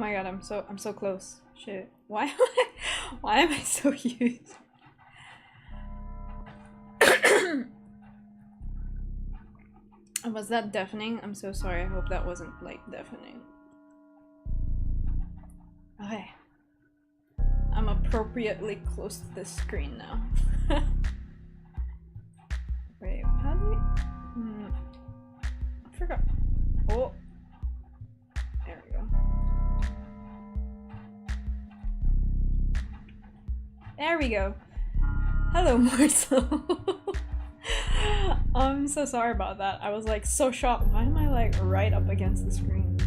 my god, I'm so close. Shit. Why am I so huge? Was that deafening? I'm so sorry. I hope that wasn't like deafening. Okay. I'm appropriately close to the screen now. Wait, how do we... I forgot. Oh. There we go. There we go. Hello, Marcel. I'm so sorry about that. I was like so shocked. Why am I like right up against the screen?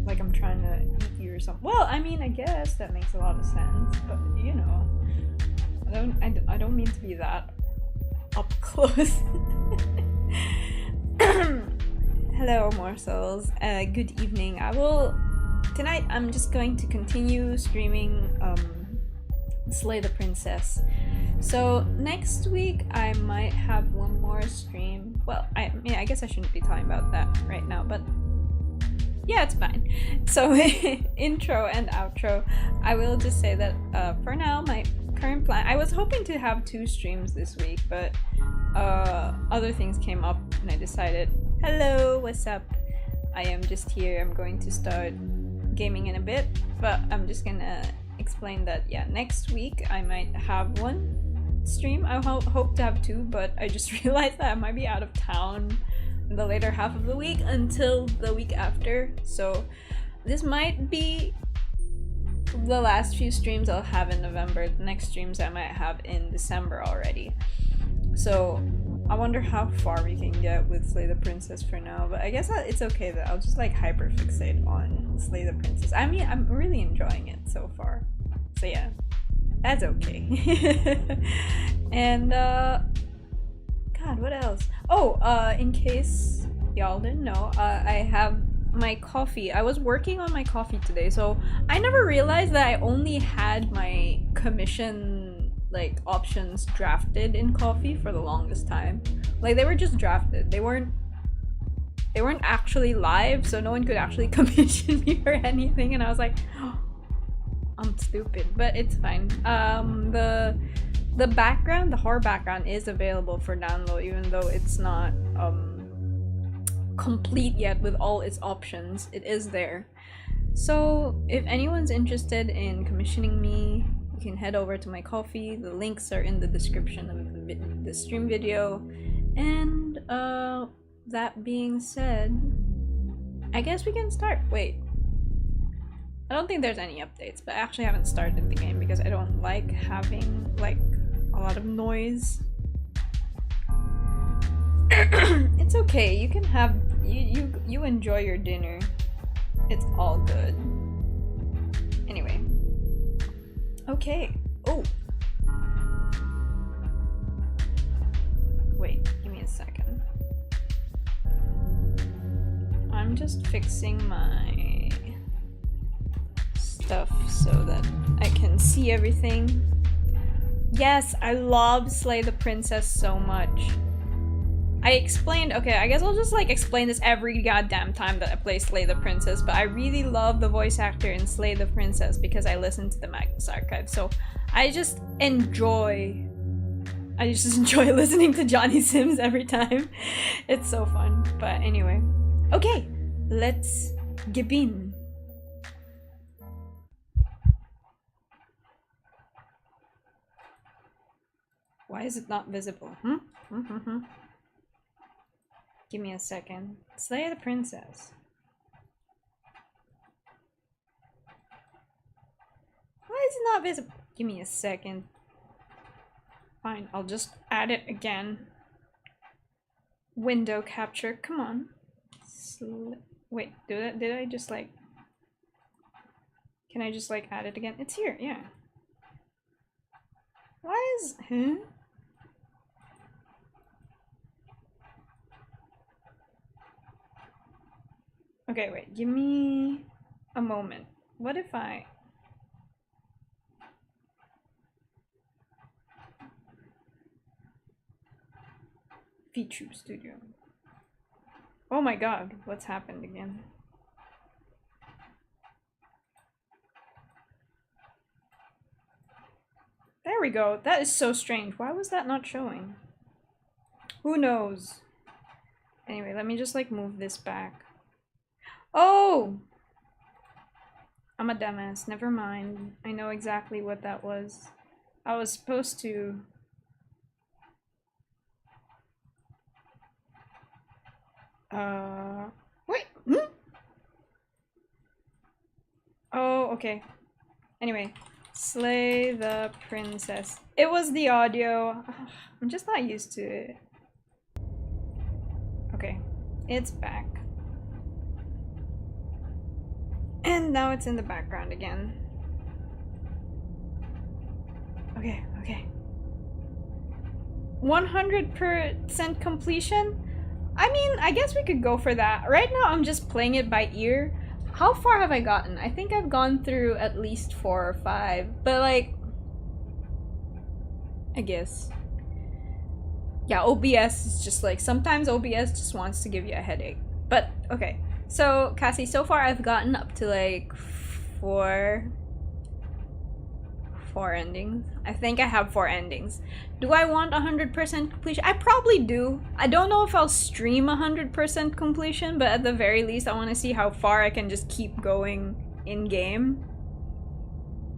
Like I'm trying to eat you or something. Well, I mean, I guess that makes a lot of sense, but you know, I don't mean to be that up close. Hello, morsels. Good evening. Tonight I'm just going to continue streaming Slay the Princess. So next week I might have one more stream. Well, I mean, I guess I shouldn't be talking about that right now, but yeah, it's fine. So intro and outro, I will just say that for now my current plan, I was hoping to have 2 streams this week, but other things came up and I decided, hello, what's up? I am just here. I'm going to start gaming in a bit, but I'm just gonna explain that, yeah, next week I might have one stream. I hope to have 2, but I just realized that I might be out of town in the later half of the week until the week after, so this might be the last few streams I'll have in November. The next streams I might have in December already, so I wonder how far we can get with Slay the Princess for now, but I guess it's okay that I'll just like hyperfixate on Slay the Princess. I mean, I'm really enjoying it so far, so yeah, that's okay. And god, what else? Oh, in case y'all didn't know, I have my coffee. I was working on my coffee today, so I never realized that I only had my commission like options drafted in coffee for the longest time. Like they were just drafted. They weren't actually live, so no one could actually commission me for anything, and I was like, oh, I'm stupid, but it's fine. The background, the horror background, is available for download, even though it's not complete yet with all its options. It is there. So if anyone's interested in commissioning me, you can head over to my coffee. The links are in the description of the stream video. And that being said, I guess we can start. Wait, I don't think there's any updates, but I actually haven't started the game because I don't like having like a lot of noise. It's okay, you can have you enjoy your dinner. It's all good. Anyway. Okay. Oh. Wait, give me a second. I'm just fixing my stuff so that I can see everything. Yes, I love Slay the Princess so much. I explained, okay, I guess I'll just like explain this every goddamn time that I play Slay the Princess, but I really love the voice actor in Slay the Princess because I listen to the Magnus Archive, so I just enjoy listening to Johnny Sims every time. It's so fun. But anyway, okay, let's begin. Why is it not visible? Give me a second. Slay the Princess. Why is it not visible? Give me a second. Fine, I'll just add it again. Window capture, come on. Wait, did I just like... Can I just like add it again? It's here, yeah. Why is... Huh? Okay, wait, give me a moment. What if I... VTube Studio. Oh my god, what's happened again? There we go. That is so strange. Why was that not showing? Who knows? Anyway, let me just like move this back. Oh! I'm a dumbass. Never mind. I know exactly what that was. I was supposed to... Wait! Hmm? Oh, okay. Anyway. Slay the princess. It was the audio. I'm just not used to it. Okay. It's back. And now it's in the background again. Okay, okay. 100% completion? I mean, I guess we could go for that. Right now I'm just playing it by ear. How far have I gotten? I think I've gone through at least 4 or 5. But like... I guess. Yeah, OBS is just like... Sometimes OBS just wants to give you a headache. But, okay. So, Cassie, so far I've gotten up to like 4 endings. I think I have 4 endings. Do I want 100% completion? I probably do. I don't know if I'll stream 100% completion, but at the very least I want to see how far I can just keep going in-game.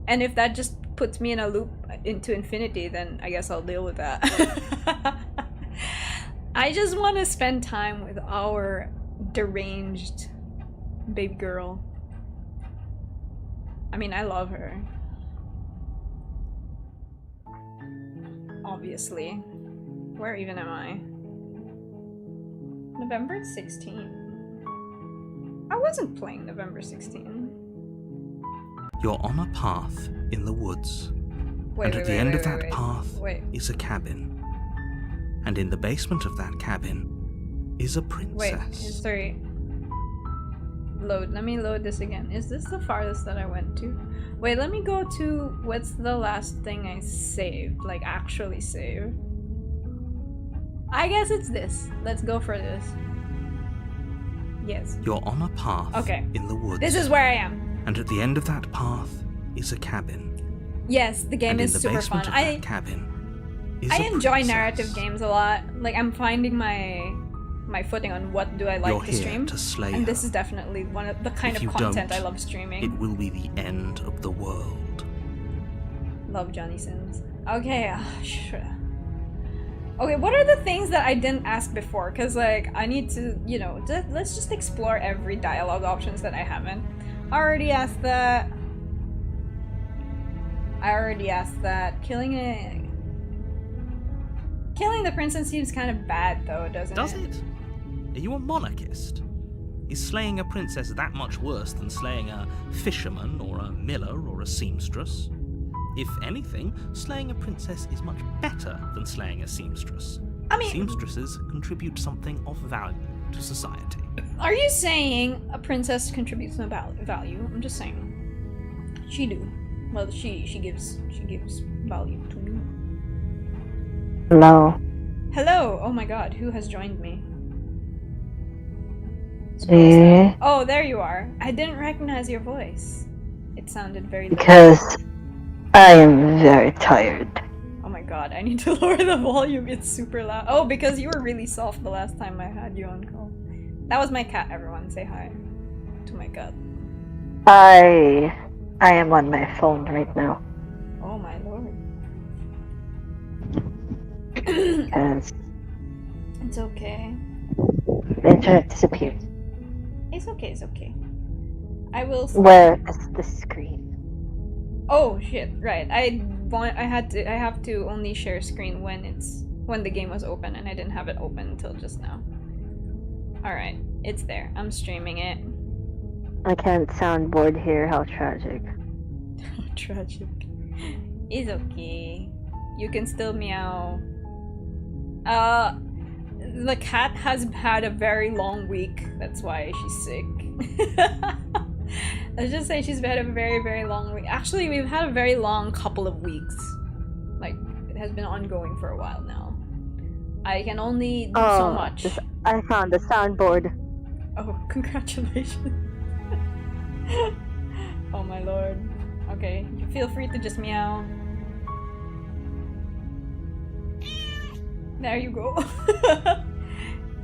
And if that just puts me in a loop into infinity, then I guess I'll deal with that. I just want to spend time with our deranged baby girl. I mean, I love her. Obviously. Where even am I? November 16. I wasn't playing November 16. You're on a path in the woods. And at the end of that path is a cabin. And in the basement of that cabin is a princess. Wait, sorry. Load. Let me load this again. Is this the farthest that I went to? Wait, let me go to... What's the last thing I saved? Like, actually saved. I guess it's this. Let's go for this. Yes. You're on a path in the woods. This is where I am. And at the end of that path is a cabin. Yes, the game is super fun. I enjoy narrative games a lot. Like, I'm finding my footing on what do I like to stream. And this is definitely one of the kind of content I love streaming. It will be the end of the world. Love Johnny Sins. Okay, okay, what are the things that I didn't ask before? Because, like, I need to, you know, let's just explore every dialogue options that I haven't. I already asked that. Killing the princess seems kind of bad, though, doesn't it? Does it? Are you a monarchist? Is slaying a princess that much worse than slaying a fisherman or a miller or a seamstress? If anything, slaying a princess is much better than slaying a seamstress. I mean... Seamstresses contribute something of value to society. Are you saying a princess contributes no value? I'm just saying. She do. Well, she gives value to me. Hello. Hello! Oh my god, who has joined me? Oh, there you are. I didn't recognize your voice. It sounded very low. Because I am very tired. Oh my god, I need to lower the volume. It's super loud. Oh, because you were really soft the last time I had you on call. That was my cat, everyone. Say hi to my cat. I am on my phone right now. Oh my lord. Because it's okay. The internet disappeared. It's okay, it's okay. I will... Where is the screen? Oh shit, right. I have to only share screen when the game was open, and I didn't have it open until just now. Alright, it's there. I'm streaming it. I can't soundboard here, how tragic. How tragic. It's okay. You can still meow. The cat has had a very long week. That's why she's sick. Let's just say she's had a very, very long week. Actually, we've had a very long couple of weeks. Like, it has been ongoing for a while now. I can only do so much. I found the soundboard. Oh, congratulations. Oh my lord. Okay, you feel free to just meow. There you go.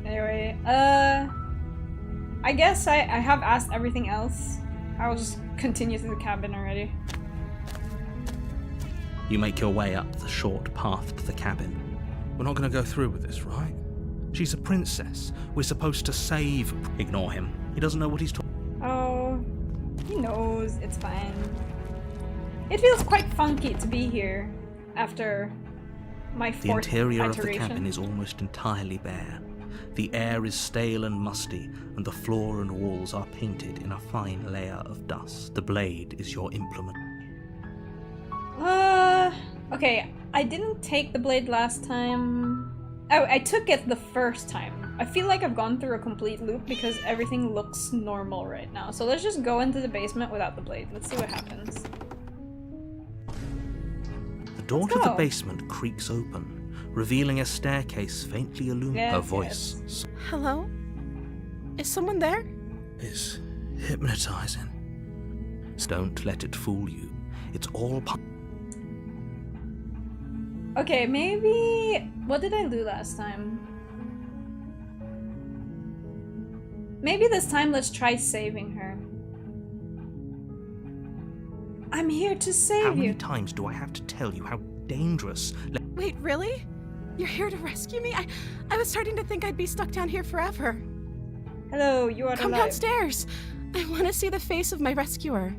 Anyway, I guess I have asked everything else. I'll just continue to the cabin already. You make your way up the short path to the cabin. We're not going to go through with this, right? She's a princess. We're supposed to save... Ignore him. He doesn't know what he's talking... Oh, he knows. It's fine. It feels quite funky to be here after my fourth The interior iteration. of the cabin is almost entirely bare. The air is stale and musty, and the floor and walls are painted in a fine layer of dust. The blade is your implement. Okay, I didn't take the blade last time. Oh, I took it the first time. I feel like I've gone through a complete loop because everything looks normal right now. So let's just go into the basement without the blade. Let's see what happens. The door to the basement creaks open, revealing a staircase faintly illuminated. Yes, Her voice. yes. Hello? Is someone there? Is hypnotizing. Don't let it fool you. It's all part. Okay, maybe... What did I do last time? Maybe this time let's try saving her. I'm here to save How you. many times do I have to tell you how dangerous? Wait, really? You're here to rescue me? I was starting to think I'd be stuck down here forever. Hello, you are Come alive. downstairs. I want to see the face of my rescuer.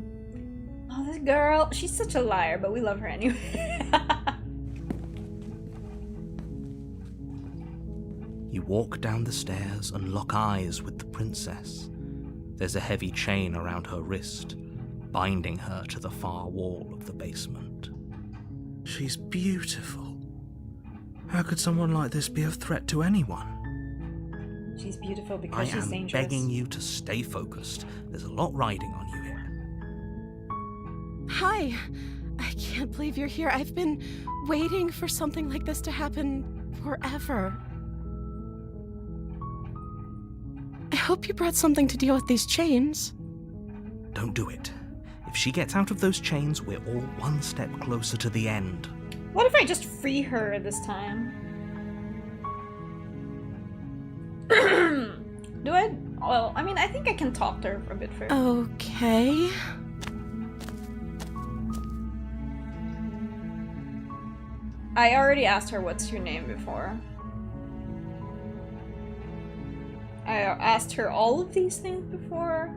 Oh, this girl. She's such a liar, but we love her anyway. You walk down the stairs and lock eyes with the princess. There's a heavy chain around her wrist, binding her to the far wall of the basement. She's beautiful. How could someone like this be a threat to anyone? She's beautiful I because she's am dangerous. begging you to stay focused. There's a lot riding on you here. Hi. I can't believe you're here. I've been waiting for something like this to happen forever. I hope you brought something to deal with these chains. Don't do it. If she gets out of those chains, we're all one step closer to the end. What if I just free her this time? Do I? Well, I mean, I think I can talk to her for a bit first. Okay. I already asked her what's your name before. I asked her all of these things before.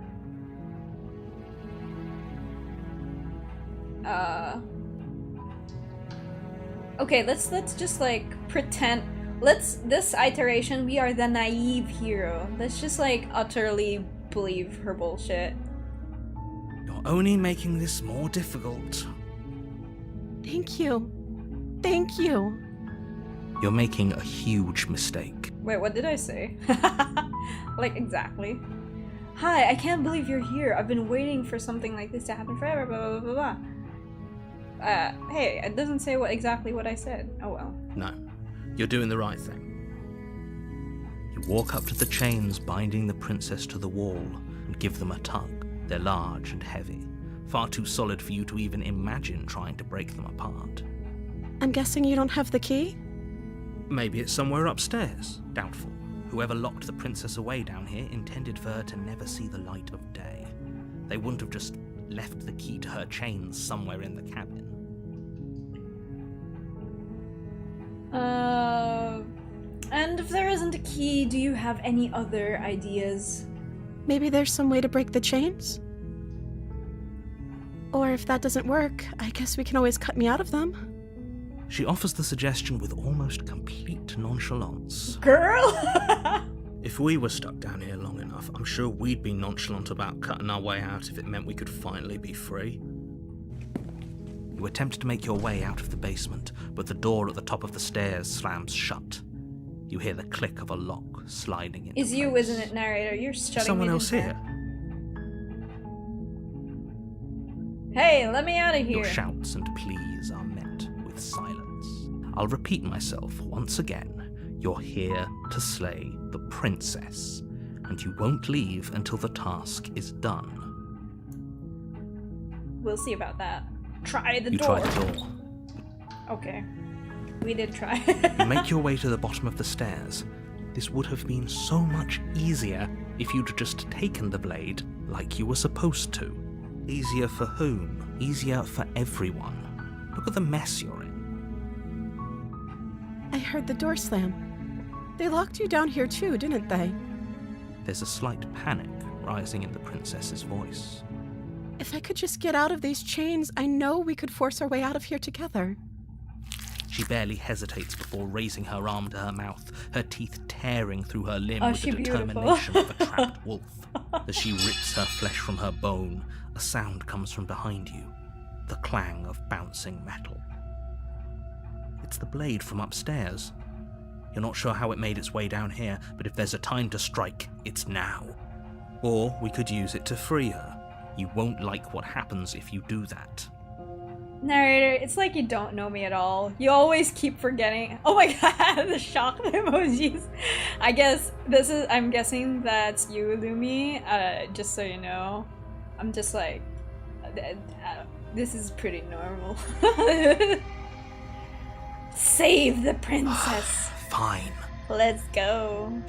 Okay, let's just like pretend. This iteration, we are the naive hero. Let's just like utterly believe her bullshit. You're only making this more difficult. Thank you. Thank you. You're making a huge mistake. Wait, what did I say? Like, exactly. Hi, I can't believe you're here. I've been waiting for something like this to happen forever, blah, blah, blah, blah. Hey, it doesn't say exactly what I said. Oh well. No, you're doing the right thing. You walk up to the chains binding the princess to the wall and give them a tug. They're large and heavy, far too solid for you to even imagine trying to break them apart. I'm guessing you don't have the key? Maybe it's somewhere upstairs. Doubtful. Whoever locked the princess away down here intended for her to never see the light of day. They wouldn't have just left the key to her chains somewhere in the cabin. And if there isn't a key, do you have any other ideas? Maybe there's some way to break the chains? Or if that doesn't work, I guess we can always cut me out of them. She offers the suggestion with almost complete nonchalance. Girl! If we were stuck down here long enough, I'm sure we'd be nonchalant about cutting our way out if it meant we could finally be free. You attempt to make your way out of the basement, but the door at the top of the stairs slams shut. You hear the click of a lock sliding into Is you, place. isn't it, narrator? You're shutting Someone me else in here? Hey, let me out of here. Your shouts and pleas are met with silence. I'll repeat myself once again. You're here to slay the princess, and you won't leave until the task is done. We'll see about that. Try the You door. try the door. Okay. We did try. You make your way to the bottom of the stairs. This would have been so much easier if you'd just taken the blade like you were supposed to. Easier for whom? Easier for everyone. Look at the mess you're in. I heard the door slam. They locked you down here too, didn't they? There's a slight panic rising in the princess's voice. If I could just get out of these chains, I know we could force our way out of here together. She barely hesitates before raising her arm to her mouth, her teeth tearing through her limb Oh, with the she beautiful. determination of a trapped wolf. As she rips her flesh from her bone, a sound comes from behind you, the clang of bouncing metal. It's the blade from upstairs. You're not sure how it made its way down here, but if there's a time to strike, it's now. Or we could use it to free her. You won't like what happens if you do that. Narrator, it's like you don't know me at all. You always keep forgetting. Oh my god, the shock emojis. I'm guessing that's you, Lumi. Just so you know. I'm just like, this is pretty normal. Save the princess. Fine. Let's go.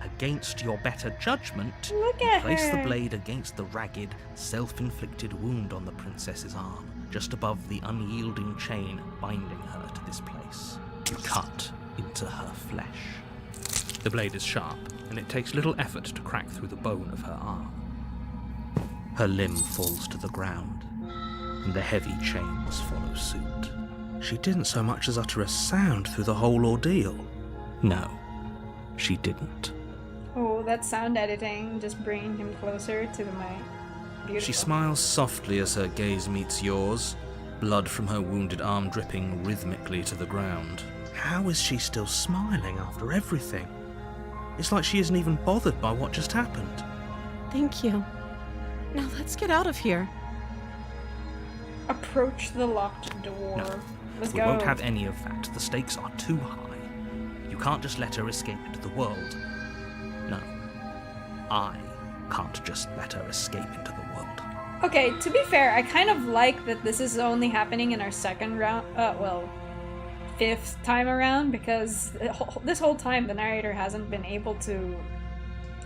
Against your better judgment, Look you at place her. the blade against the ragged, self-inflicted wound on the princess's arm, just above the unyielding chain binding her to this place. You cut into her flesh. The blade is sharp, and it takes little effort to crack through the bone of her arm. Her limb falls to the ground, and the heavy chains follow suit. She didn't so much as utter a sound through the whole ordeal. No, she didn't. Oh, that sound editing, just bringing him closer to the mic. Beautiful. She smiles softly as her gaze meets yours, blood from her wounded arm dripping rhythmically to the ground. How is she still smiling after everything? It's like she isn't even bothered by what just happened. Thank you. Now let's get out of here. Approach the locked door. No, Let's we go. won't have any of that. The stakes are too high. You can't just let her escape into the world. No, I can't just let her escape into the world. Okay, to be fair, I kind of like that this is only happening in our second round, fifth time around, because this whole time the narrator hasn't been able to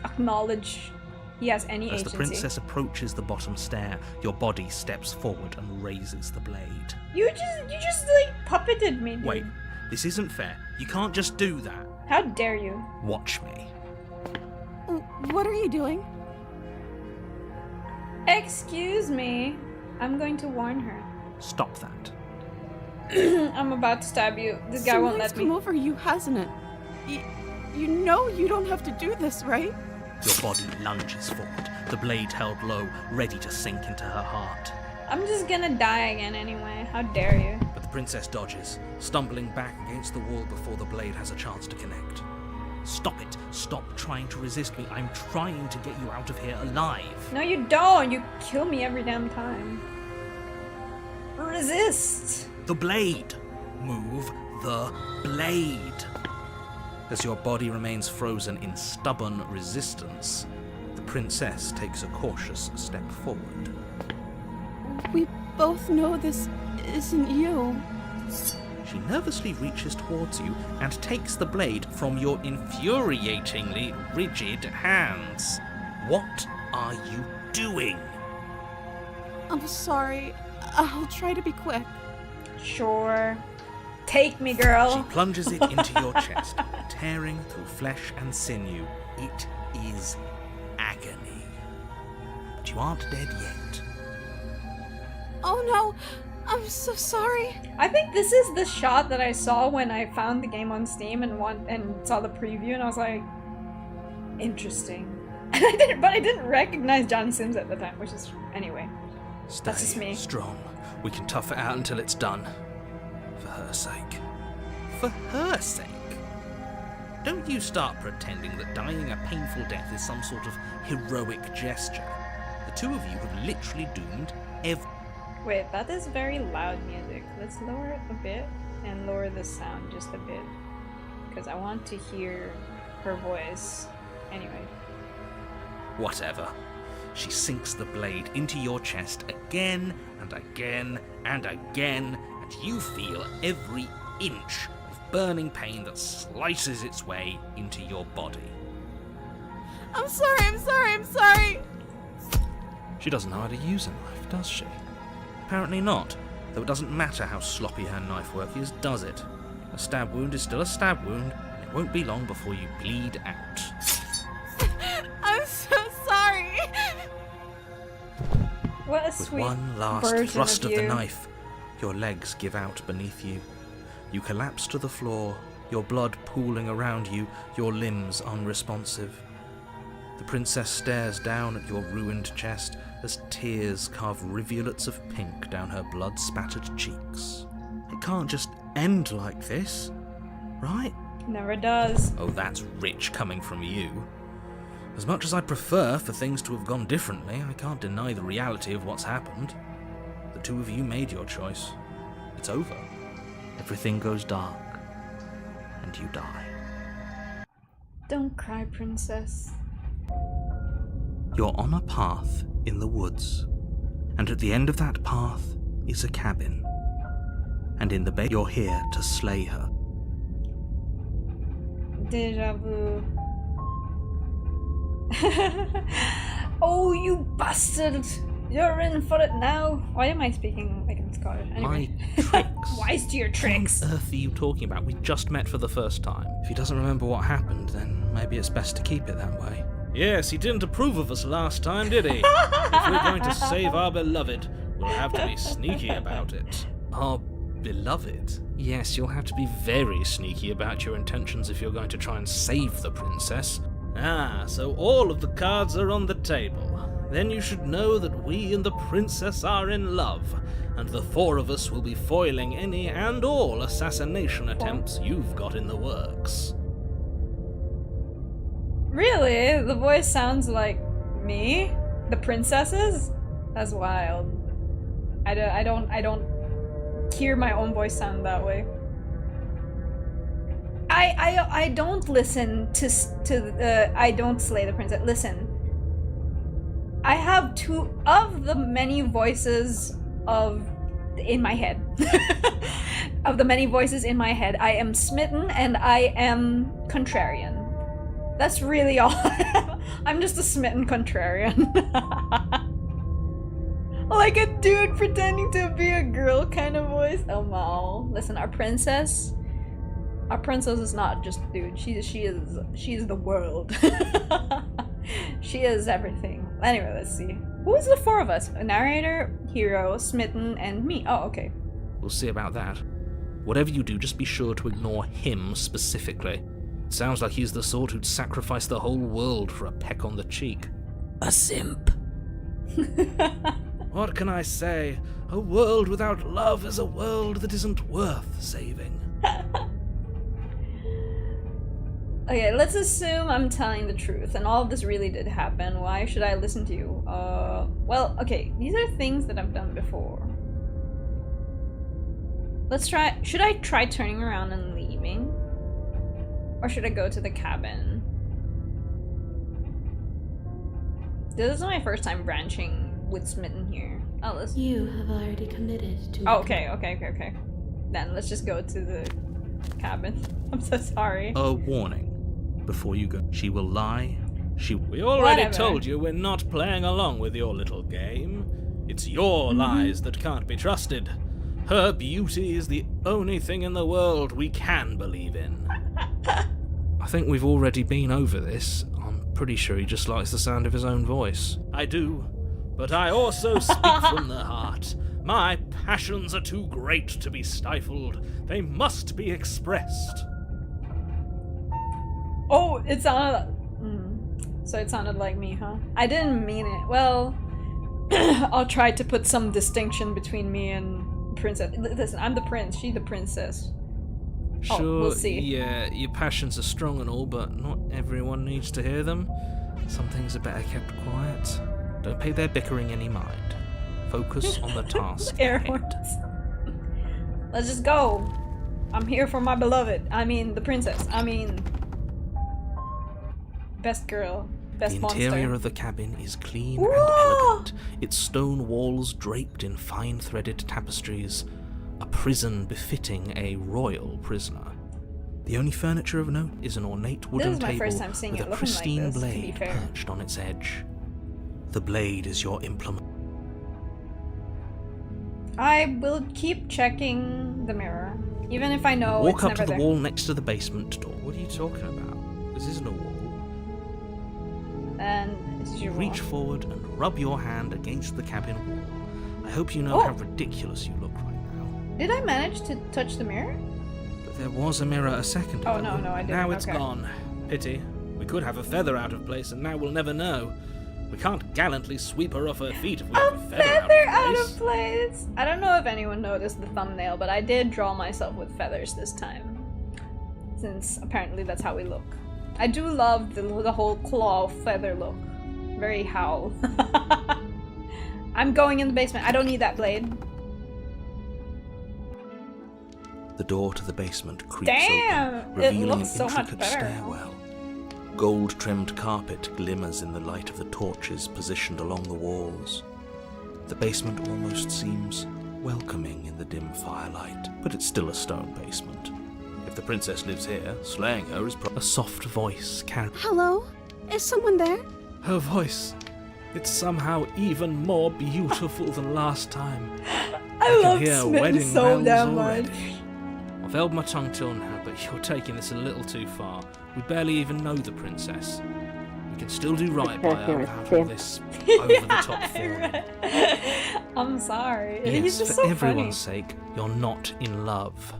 acknowledge he has any As agency. the princess approaches the bottom stair, your body steps forward and raises the blade. You just like puppeted me, dude. Wait, this isn't fair. You can't just do that. How dare you? Watch me. What are you doing? Excuse me. I'm going to warn her. Stop that. I'm about to stab you. This guy won't Something's let me. come over you, hasn't it? You know you don't have to do this, right? Your body lunges forward, the blade held low, ready to sink into her heart. I'm just gonna die again anyway. How dare you? But the princess dodges, stumbling back against the wall before the blade has a chance to connect. Stop it. Stop trying to resist me. I'm trying to get you out of here alive. No, you don't. You kill me every damn time. Resist. The blade. Move the blade. As your body remains frozen in stubborn resistance, the princess takes a cautious step forward. We both know this isn't you. She nervously reaches towards you and takes the blade from your infuriatingly rigid hands. What are you doing? I'm sorry. I'll try to be quick. Sure. Take me, girl. She plunges it into your chest, tearing through flesh and sinew. It is agony. But you aren't dead yet. Oh no! I'm so sorry. I think this is the shot that I saw when I found the game on Steam and saw the preview, and I was like, interesting. And I didn't recognize John Sims at the time, which is anyway. Stay That's just me. strong. We can tough it out until it's done. For her sake. For her sake? Don't you start pretending that dying a painful death is some sort of heroic gesture. The two of you have literally doomed every... Wait, that is very loud music. Let's lower it a bit and lower the sound just a bit, because I want to hear her voice. Anyway. Whatever. She sinks the blade into your chest again and again and again, and you feel every inch burning pain that slices its way into your body. I'm sorry. She doesn't know how to use a knife, does she? Apparently not, though it doesn't matter how sloppy her knife work is, does it? A stab wound is still a stab wound, and it won't be long before you bleed out. I'm so sorry. What a With sweet one last version thrust of you. the knife, your legs give out beneath you. You collapse to the floor, your blood pooling around you, your limbs unresponsive. The princess stares down at your ruined chest as tears carve rivulets of pink down her blood-spattered cheeks. It can't just end like this, right? Never does. Oh, that's rich coming from you. As much as I'd prefer for things to have gone differently, I can't deny the reality of what's happened. The two of you made your choice. It's over. Everything goes dark, and you die. Don't cry, princess. You're on a path in the woods, and at the end of that path is a cabin. And in the bay, you're here to slay her. Deja vu. Oh, you bastard! You're in for it now. Why am I speaking like in Scottish? Anyway. My tricks? Wise to your tricks. What on earth are you talking about? We just met for the first time. If he doesn't remember what happened, then maybe it's best to keep it that way. Yes, he didn't approve of us last time, did he? If we're going to save our beloved, we'll have to be sneaky about it. Our beloved? Yes, you'll have to be very sneaky about your intentions if you're going to try and save the princess. Ah, so all of the cards are on the table. Then you should know that we and the princess are in love, and the four of us will be foiling any and all assassination attempts you've got in the works. Really? The voice sounds like me? The princesses? That's wild. I don't hear my own voice sound that way. I don't listen to I don't slay the princess. Listen. I have two of the many voices in my head. Of the many voices in my head, I am smitten and I am contrarian. That's really all. I'm just a smitten contrarian. Like a dude pretending to be a girl kind of voice. Oh no. Listen, our princess is not just a dude. She is the world. She is everything. Anyway, let's see. Who is the four of us? A narrator, hero, smitten, and me. Oh, okay. We'll see about that. Whatever you do, just be sure to ignore him specifically. It sounds like he's the sort who'd sacrifice the whole world for a peck on the cheek. A simp. What can I say? A world without love is a world that isn't worth saving. Okay, let's assume I'm telling the truth and all of this really did happen. Why should I listen to you? Well, okay, these are things that I've done before. Let's try. Should I try turning around and leaving? Or should I go to the cabin? This is my first time branching with Smitten here. Oh, let's... You have already committed to... Oh, okay. Then let's just go to the cabin. I'm so sorry. A warning. Before you go, she will lie. We already told you we're not playing along with your little game. It's your lies that can't be trusted. Her beauty is the only thing in the world we can believe in. I think we've already been over this. I'm pretty sure he just likes the sound of his own voice. I do, but I also speak from the heart. My passions are too great to be stifled. They must be expressed. Oh, it sounded... So it sounded like me, huh? I didn't mean it. Well, I'll try to put some distinction between me and Princess. Listen, I'm the prince, she's the princess. Sure, we'll see. Yeah, your passions are strong and all, but not everyone needs to hear them. Some things are better kept quiet. Don't pay their bickering any mind. Focus on the task. Air at hand. horns. Let's just go. I'm here for my beloved. I mean, the princess. I mean... Best girl. Best monster. The interior of the cabin is clean and Whoa! elegant, its stone walls draped in fine threaded tapestries, a prison befitting a royal prisoner. The only furniture of note is an ornate wooden This is my table first time seeing with it a looking like pristine this, to be blade fair. perched on its edge. The blade is your implement. I will keep checking the mirror, even if I know Walk it's up to never the there. wall next to the basement door. What are you talking about? This isn't a wall. And this is your Reach wall. forward and rub your hand against the cabin wall. I hope you know Oh. how ridiculous you look right now. Did I manage to touch the mirror? But there was a mirror a second ago. Oh, no, I didn't. Now it's Okay. gone. Pity. We could have a feather out of place, and now we'll never know. We can't gallantly sweep her off her feet if we have A a feather feather out out of of place. place! I don't know if anyone noticed the thumbnail, but I did draw myself with feathers this time. Since apparently that's how we look. I do love the whole claw feather look. Very Howl. I'm going in the basement. I don't need that blade. The door to the basement creaks Damn! open, It revealing looks an so much intricate better. stairwell. Gold-trimmed carpet glimmers in the light of the torches positioned along the walls. The basement almost seems welcoming in the dim firelight, but it's still a stone basement. If the princess lives here, slaying her is a soft voice carries Hello? Is someone there? her voice. It's somehow even more beautiful than last time. I love hear Smitten wedding so bells damn already. much. I've held my tongue till now, but you're taking this a little too far. We barely even know the princess. We can still do right by Because you're her a without all simp. this over-the-top form. I'm sorry. He's Yes, just for so everyone's funny. sake, you're not in love.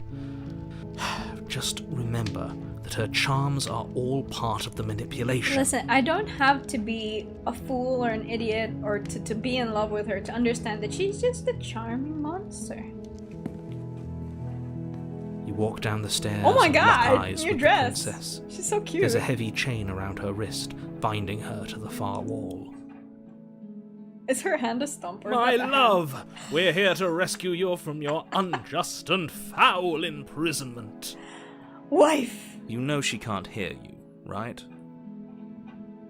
Just remember that her charms are all part of the manipulation. Listen, I don't have to be a fool or an idiot or to be in love with her to understand that she's just a charming monster. You walk down the stairs Oh my and lock god, eyes your with dress! the princess. She's so cute. There's a heavy chain around her wrist, binding her to the far wall. Is her hand a stump or is My that the hand? love, we're here to rescue you from your unjust and foul imprisonment. Wife! You know she can't hear you, right?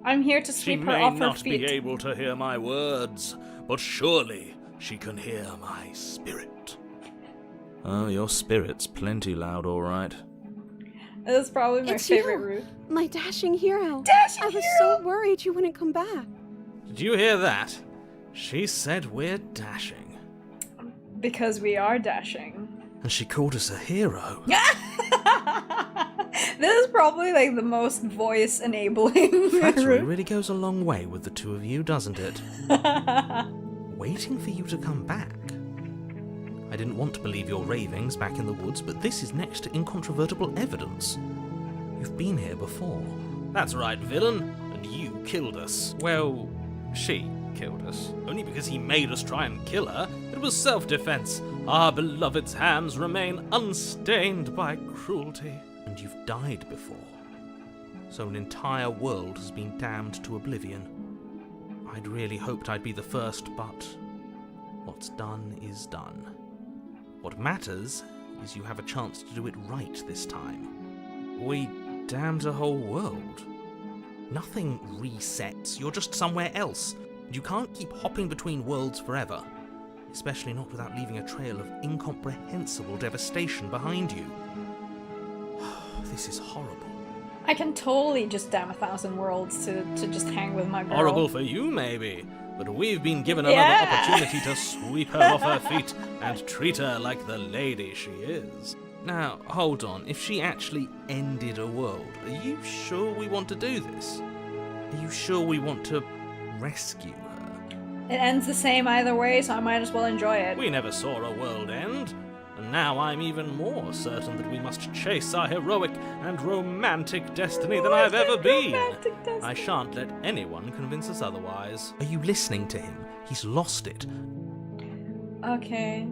I'm here to She sweep her may off her not feet. be able to hear my words, but surely she can hear my spirit. Oh, your spirit's plenty loud, all right. That's probably my It's favorite you. route. My dashing hero. Dashing I was hero! so worried you wouldn't come back. Did you hear that? She said we're dashing. Because we are dashing. And she called us a hero. This is probably like the most voice enabling Flattery route. really goes a long way with the two of you, doesn't it? Waiting for you to come back. I didn't want to believe your ravings back in the woods, but this is next to incontrovertible evidence. You've been here before. That's right, villain. And you killed us. Well, she killed us. Only because he made us try and kill her. It was self-defense. Our beloved's hands remain unstained by cruelty. And you've died before. So an entire world has been damned to oblivion. I'd really hoped I'd be the first, but what's done is done. What matters is you have a chance to do it right this time. We damned a whole world. Nothing resets, you're just somewhere else. And you can't keep hopping between worlds forever. Especially not without leaving a trail of incomprehensible devastation behind you. This is horrible. I can totally just damn 1,000 worlds to just hang with my girl. Horrible for you, maybe. But we've been given another Yeah. opportunity to sweep her off her feet and treat her like the lady she is. Now, hold on. If she actually ended a world, are you sure we want to do this? Are you sure we want to rescue her? It ends the same either way, so I might as well enjoy it. We never saw a world end. And now I'm even more certain that we must chase our heroic and romantic destiny than I've ever been. Romantic destiny. I shan't let anyone convince us otherwise. Are you listening to him? He's lost it. Okay.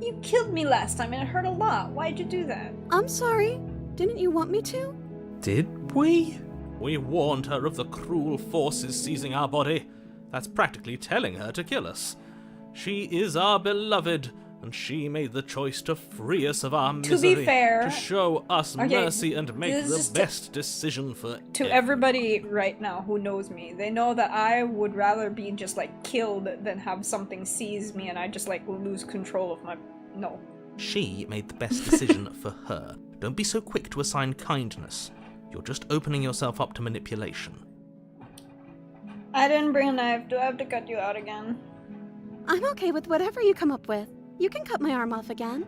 You killed me last time and it hurt a lot. Why'd you do that? I'm sorry. Didn't you want me to? Did we? We warned her of the cruel forces seizing our body. That's practically telling her to kill us. She is our beloved, and she made the choice to free us of our To misery, be fair- to show us Okay, mercy and make this the is best decision for To everybody right now who knows me, they know that I would rather be just like killed than have something seize me and I just like lose control of my... No. She made the best decision for her. Don't be so quick to assign kindness. You're just opening yourself up to manipulation. I didn't bring a knife. Do I have to cut you out again? I'm okay with whatever you come up with. You can cut my arm off again.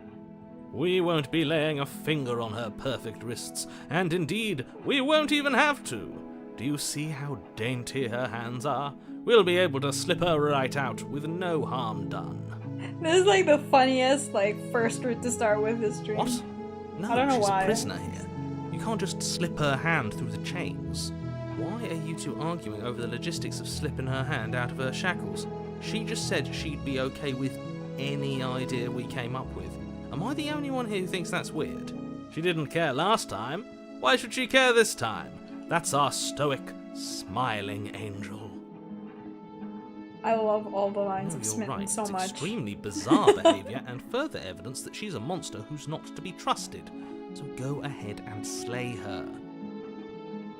We won't be laying a finger on her perfect wrists, and indeed, we won't even have to. Do you see how dainty her hands are? We'll be able to slip her right out with no harm done. This is like the funniest, like, first route to start with this stream. What? No, I don't know she's why. a prisoner here. You can't just slip her hand through the chains. Why are you two arguing over the logistics of slipping her hand out of her shackles? She just said she'd be okay with any idea we came up with. Am I the only one here who thinks that's weird? She didn't care last time. Why should she care this time? That's our stoic, smiling angel. I love all the lines Oh, of you're Smitten right. so It's much. extremely bizarre behaviour and further evidence that she's a monster who's not to be trusted. So go ahead and slay her.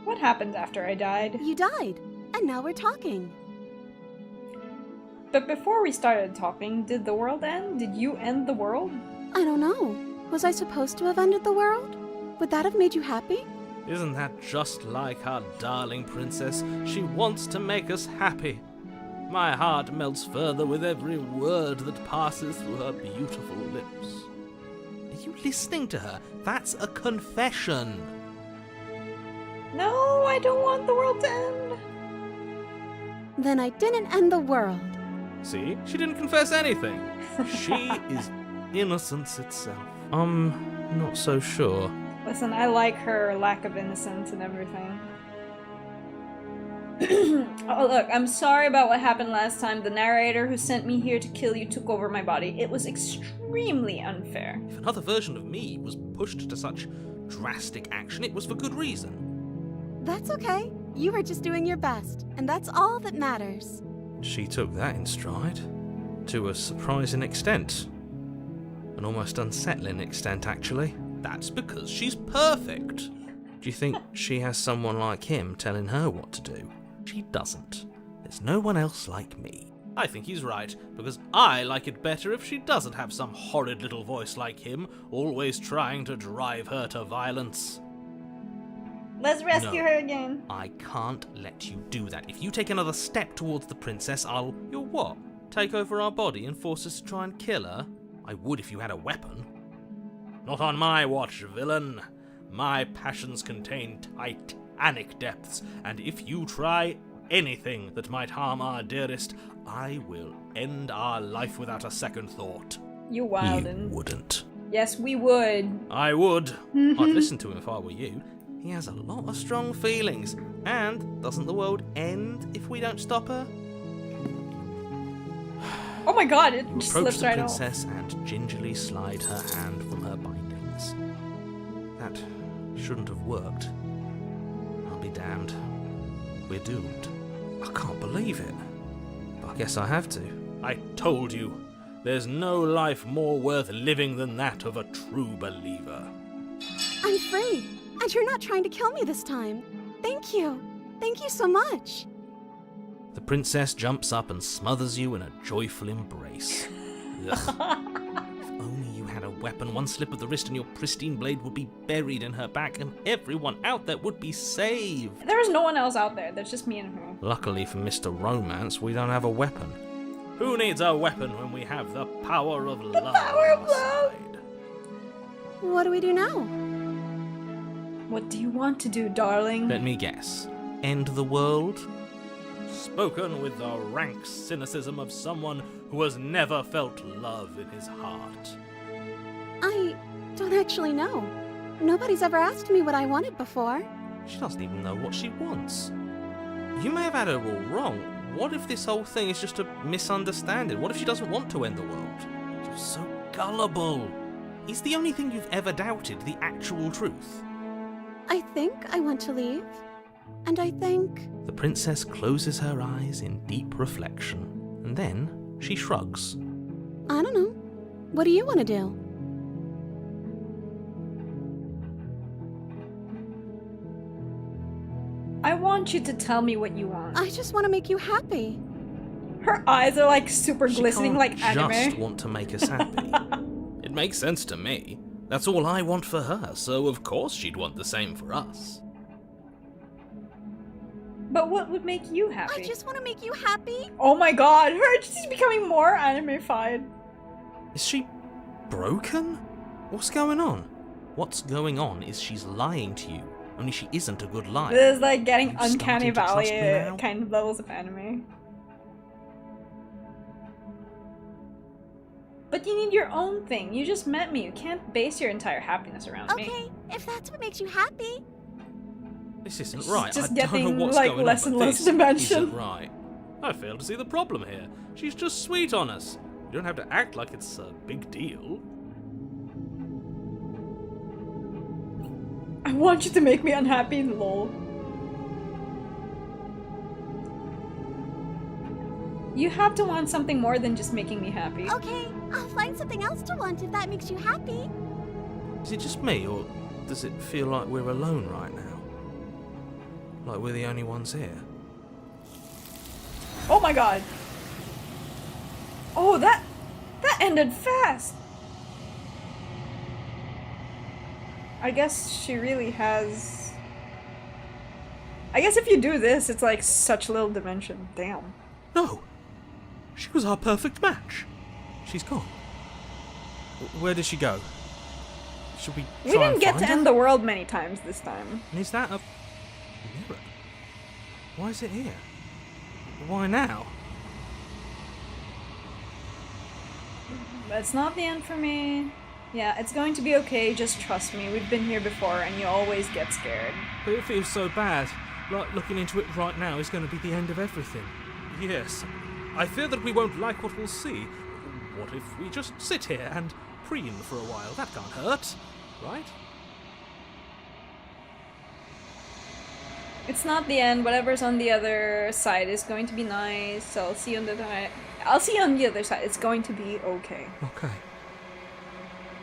What happened after I died? You died, and now we're talking. But before we started talking, did the world end? Did you end the world? I don't know. Was I supposed to have ended the world? Would that have made you happy? Isn't that just like our darling princess? She wants to make us happy. My heart melts further with every word that passes through her beautiful lips. Are you listening to her? That's a confession. No, I don't want the world to end. Then I didn't end the world. See? She didn't confess anything. She is innocence itself. Not so sure. Listen, I like her lack of innocence and everything. Oh, look, I'm sorry about what happened last time. The narrator who sent me here to kill you took over my body. It was extremely unfair. If another version of me was pushed to such drastic action, it was for good reason. That's okay. You were just doing your best, and that's all that matters. She took that in stride. To a surprising extent. An almost unsettling extent, actually. That's because she's perfect. Do you think she has someone like him telling her what to do? She doesn't. There's no one else like me. I think he's right, because I like it better if she doesn't have some horrid little voice like him, always trying to drive her to violence. Let's rescue No. her again. I can't let you do that. If you take another step towards the princess, I'll... You'll what? Take over our body and force us to try and kill her? I would if you had a weapon. Not on my watch, villain. My passions contain titanic depths, and if you try anything that might harm our dearest, I will end our life without a second thought. You You wildin'. wouldn't. Yes, we would. I would. I'd listen to him if I were you. He has a lot of strong feelings. And doesn't the world end if we don't stop her? Oh my god, it You just approach slips the right off. princess and gingerly slide her hand from her bindings. That shouldn't have worked. I'll be damned. We're doomed. I can't believe it. But I guess I have to. I told you. There's no life more worth living than that of a true believer. I'm free, and you're not trying to kill me this time. Thank you. Thank you so much. The princess jumps up and smothers you in a joyful embrace. Ugh. If only you had a weapon, one slip of the wrist and your pristine blade would be buried in her back and everyone out there would be saved. There is no one else out there. There's just me and her. Luckily for Mr. Romance, we don't have a weapon. Who needs a weapon when we have the power of love power on of our love! side? What do we do now? What do you want to do, darling? Let me guess. End the world? Spoken with the rank cynicism of someone who has never felt love in his heart. I don't actually know. Nobody's ever asked me what I wanted before. She doesn't even know what she wants. You may have had her all wrong. What if this whole thing is just a misunderstanding? What if she doesn't want to end the world? You're so gullible. Is the only thing you've ever doubted the actual truth? I think I want to leave. And I think... The princess closes her eyes in deep reflection, and then she shrugs. I don't know. What do you want to do? I want you to tell me what you want. I just want to make you happy. Her eyes are like super glistening like She can't anime. just want to make us happy. It makes sense to me. That's all I want for her, so of course she'd want the same for us. But what would make you happy? I just want to make you happy. Oh my god, she's becoming more anime-fied. Is she broken? What's going on? What's going on is she's lying to you, only she isn't a good liar. This is like getting You uncanny starting to trust valley me now? kind of levels of anime. But you need your own thing. You just met me. You can't base your entire happiness around me. Okay, if that's what makes you happy. This isn't right. just I don't know getting, what's like, going less on, and but less this dimension. isn't right. I fail to see the problem here. She's just sweet on us. You don't have to act like it's a big deal. I want you to make me unhappy, lol. You have to want something more than just making me happy. Okay, I'll find something else to want if that makes you happy. Is it just me, or does it feel like we're alone right now? Like we're the only ones here? Oh my god. Oh, that ended fast. I guess she really has... I guess if you do this, it's like such little dimension. Damn. No! She was our perfect match. She's gone. Where did she go? Should we We try didn't and get find to her? end the world many times this time. And is that a mirror? Why is it here? Why now? That's not the end for me. Yeah, it's going to be okay, just trust me. We've been here before and you always get scared. But it feels so bad. Like looking into it right now is going to be the end of everything. Yes. I fear that we won't like what we'll see. What if we just sit here and preen for a while? That can't hurt, right? It's not the end. Whatever's on the other side is going to be nice. So I'll see you on the other side. It's going to be okay. Okay.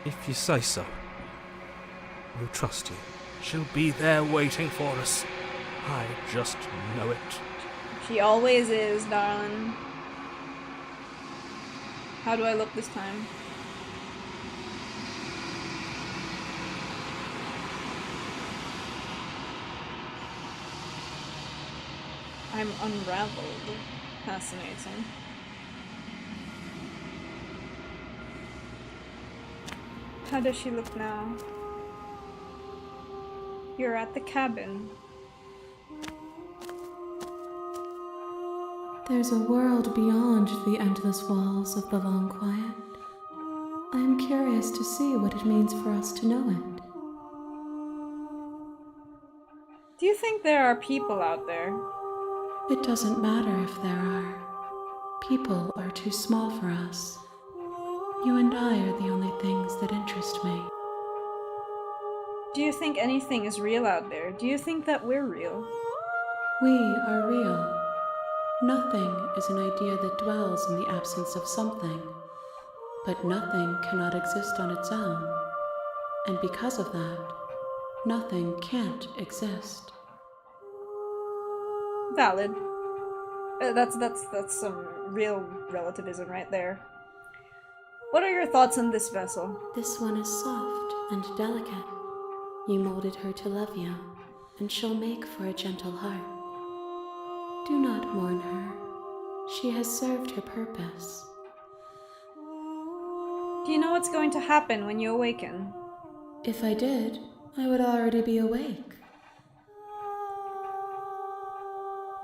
If you say so. We'll trust you. She'll be there waiting for us. I just know it. She always is, darling. How do I look this time? I'm unraveled. Fascinating. How does she look now? You're at the cabin. There's a world beyond the endless walls of the long quiet. I am curious to see what it means for us to know it. Do you think there are people out there? It doesn't matter if there are. People are too small for us. You and I are the only things that interest me. Do you think anything is real out there? Do you think that we're real? We are real. Nothing is an idea that dwells in the absence of something, but nothing cannot exist on its own, and because of that, nothing can't exist. Valid. That's some real relativism right there. What are your thoughts on this vessel? This one is soft and delicate. You molded her to love you, and she'll make for a gentle heart. Do not mourn her. She has served her purpose. Do you know what's going to happen when you awaken? If I did, I would already be awake.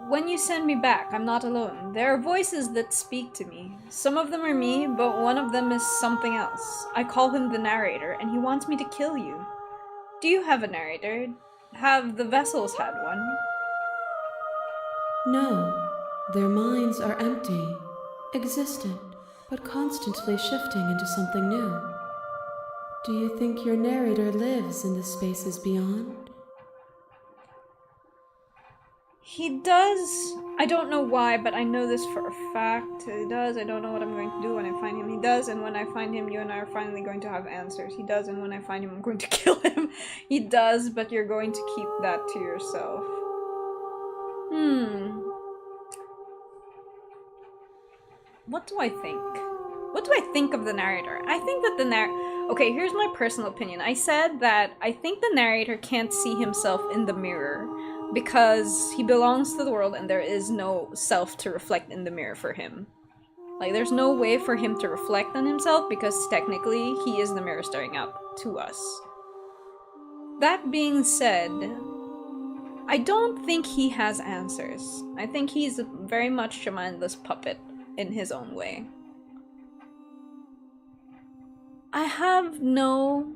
When you send me back, I'm not alone. There are voices that speak to me. Some of them are me, but one of them is something else. I call him the narrator, and he wants me to kill you. Do you have a narrator? Have the vessels had one? No, their minds are empty, existent, but constantly shifting into something new. Do you think your narrator lives in the spaces beyond? He does. I don't know why, but I know this for a fact. He does. I don't know what I'm going to do when I find him. He does, and when I find him, you and I are finally going to have answers. He does, and when I find him, I'm going to kill him. He does, but you're going to keep that to yourself. What do I think? What do I think of the narrator? I think that the Okay, here's my personal opinion. I said that I think the narrator can't see himself in the mirror because he belongs to the world and there is no self to reflect in the mirror for him. Like, there's no way for him to reflect on himself because technically he is the mirror staring out to us. That being said, I don't think he has answers. I think he's very much a mindless puppet in his own way. I have no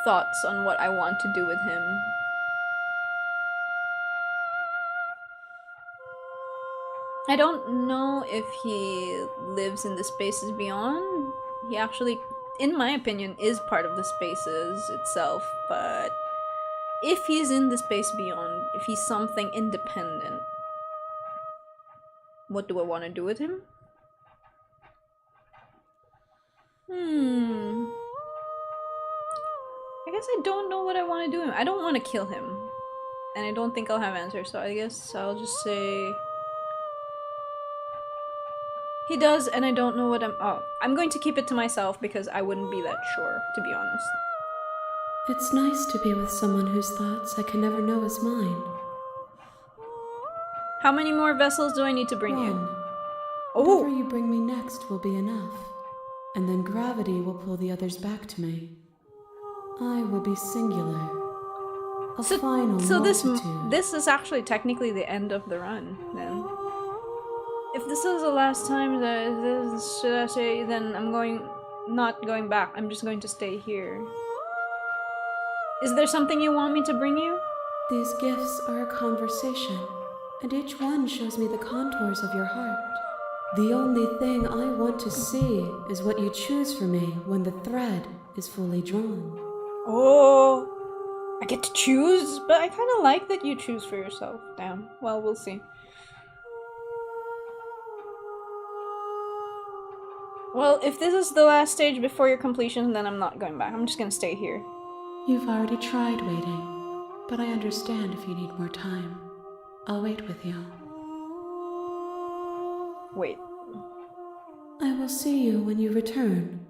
thoughts on what I want to do with him. I don't know if he lives in the spaces beyond. He actually, in my opinion, is part of the spaces itself, but if he's in the space beyond, if he's something independent, what do I want to do with him? I guess I don't know what I want to do with him. I don't want to kill him. And I don't think I'll have answers, so I guess I'll just say... He does, and I don't know what I'm going to keep it to myself because I wouldn't be that sure, to be honest. It's nice to be with someone whose thoughts I can never know as mine. How many more vessels do I need to bring you? One. Oh! Whatever you bring me next will be enough. And then gravity will pull the others back to me. I will be singular. A final multitude. This is actually technically the end of the run, then. If this is the last time that should I say, then I'm not going back. I'm just going to stay here. Is there something you want me to bring you? These gifts are a conversation, and each one shows me the contours of your heart. The only thing I want to see is what you choose for me when the thread is fully drawn. Oh, I get to choose? But I kind of like that you choose for yourself. Damn. Well, we'll see. Well, if this is the last stage before your completion, then I'm not going back. I'm just gonna stay here. You've already tried waiting, but I understand if you need more time. I'll wait with you. Wait. I will see you when you return.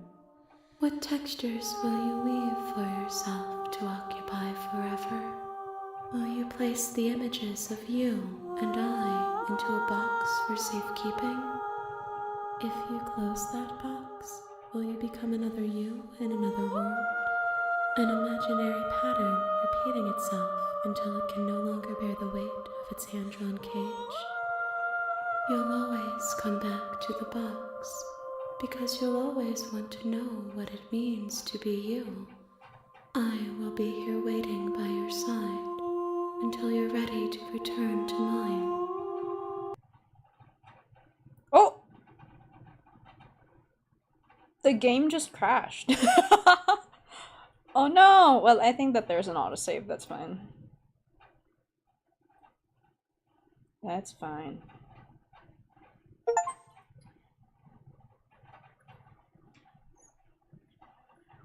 What textures will you weave for yourself to occupy forever? Will you place the images of you and I into a box for safekeeping? If you close that box, will you become another you in another world? An imaginary pattern repeating itself until it can no longer bear the weight of its hand-drawn cage. You'll always come back to the box, because you'll always want to know what it means to be you. I will be here waiting by your side until you're ready to return to mine. Oh! The game just crashed. Oh no! Well, I think that there's an autosave, that's fine. That's fine.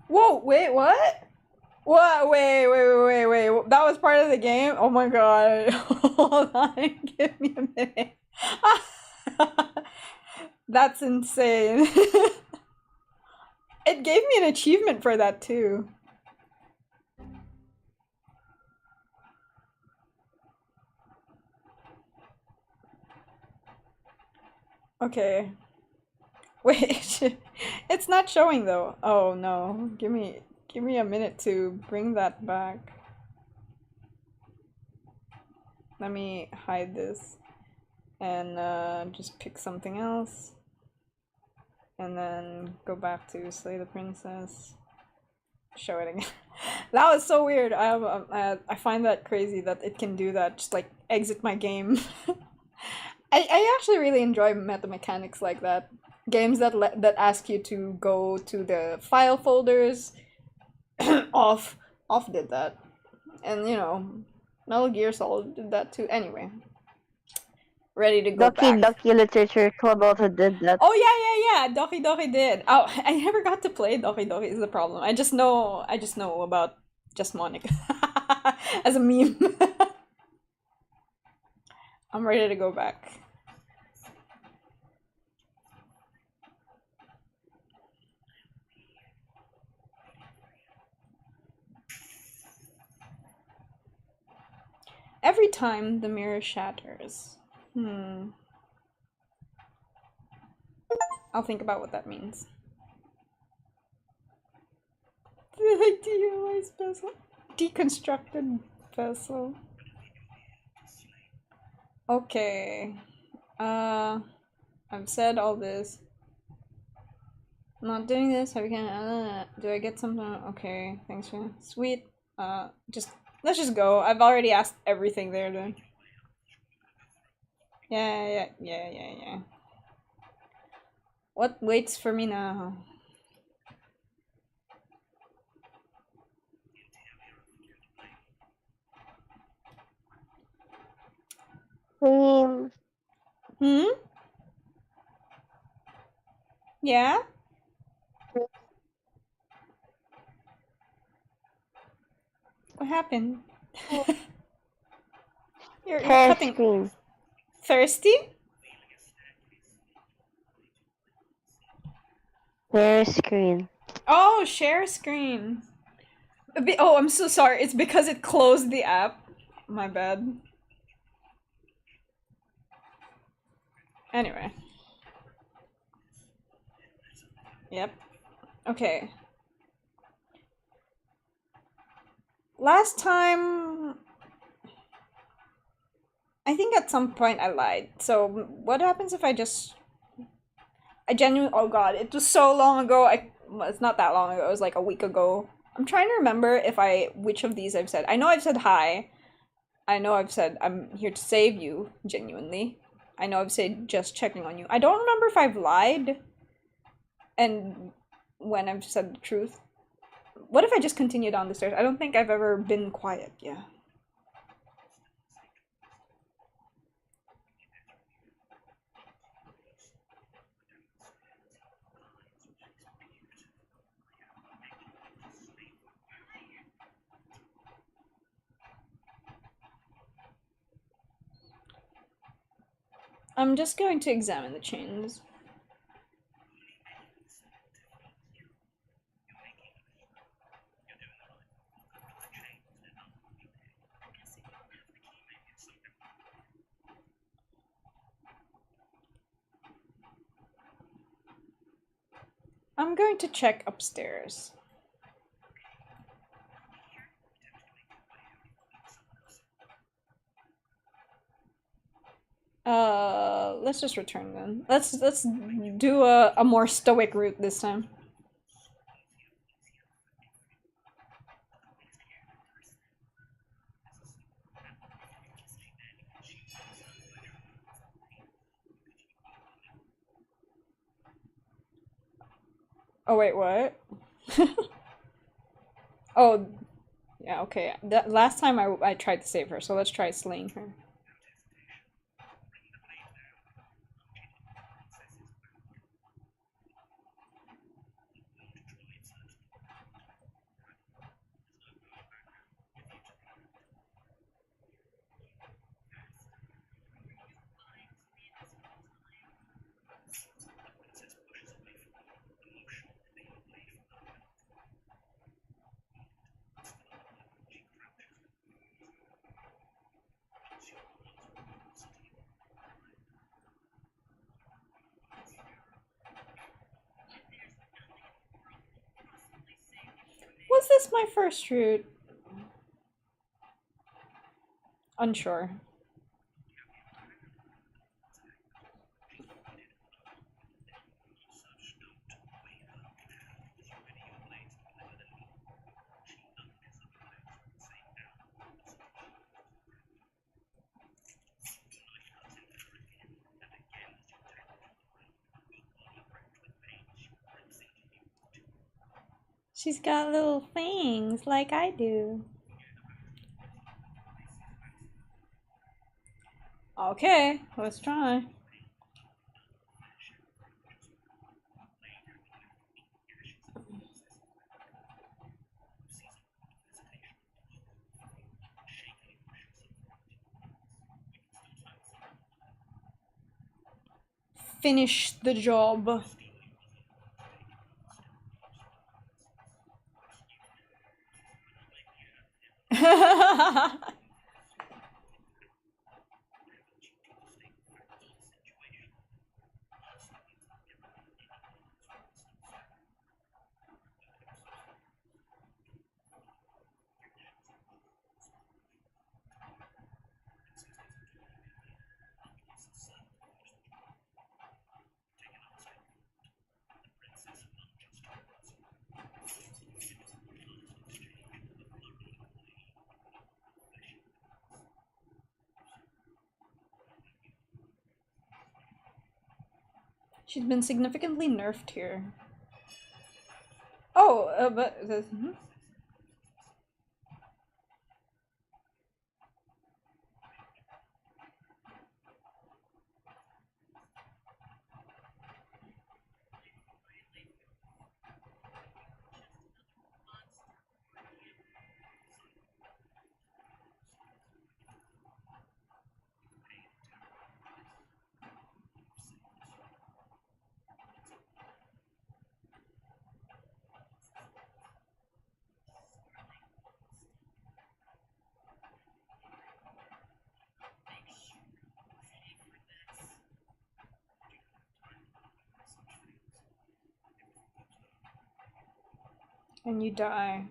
Whoa, wait, what? What? Wait. That was part of the game? Oh my god. Hold on, give me a minute. That's insane. It gave me an achievement for that too. Okay. Wait, it's not showing though. Oh no, give me a minute to bring that back. Let me hide this and just pick something else. And then go back to Slay the Princess. Show it again. That was so weird. I find that crazy that it can do that. Just like exit my game. I actually really enjoy meta mechanics like that. Games that ask you to go to the file folders. Off did that. And you know, Metal Gear Solid did that too. Anyway, ready to go Doki back. Doki Literature Club also did that. Oh yeah. Doki Doki did. Oh, I never got to play Doki Doki is the problem. I just know about just Monica as a meme. I'm ready to go back. Every time the mirror shatters. I'll think about what that means. The idealized vessel. Deconstructed vessel. Okay. I've said all this. I'm not doing this. How can do I get something? Okay, thanks for sweet. Let's just go. I've already asked everything there then. Yeah. What waits for me now? Yeah? What happened? You're Share cutting. screen. Thirsty? Share screen. Oh, share screen. Oh, I'm so sorry. It's because it closed the app. My bad. Anyway. Yep. Okay. Last time... I think at some point I lied. So what happens if I just... I genuinely... Oh god, it was so long ago. Well, it's not that long ago. It was like a week ago. I'm trying to remember which of these I've said. I know I've said hi. I know I've said I'm here to save you, genuinely. I know I've said just checking on you. I don't remember if I've lied and when I've said the truth. What if I just continue down the stairs? I don't think I've ever been quiet, yeah. I'm just going to examine the chains. I'm going to check upstairs. Let's just return then. Let's do a more stoic route this time. Oh wait, what? Oh, yeah, okay. That last time I tried to save her, so let's try slaying her. Was this my first route? Unsure. She's got little things like I do. Okay, let's try. Finish the job. She's been significantly nerfed here. Oh, but... And you die.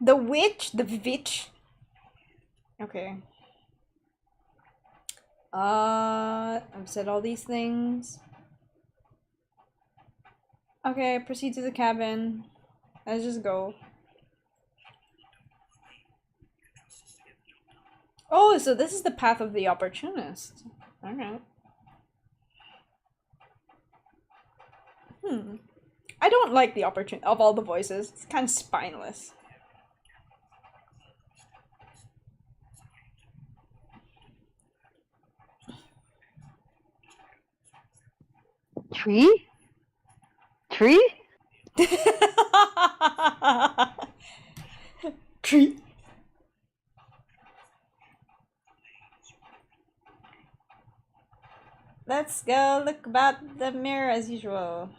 The witch? The witch? Okay. I've said all these things. Okay, proceed to the cabin. Let's just go. Oh, so this is the path of the opportunist. Alright. I don't like the opportunity of all the voices. It's kind of spineless. Tree? Tree? Tree. Let's go look about the mirror as usual.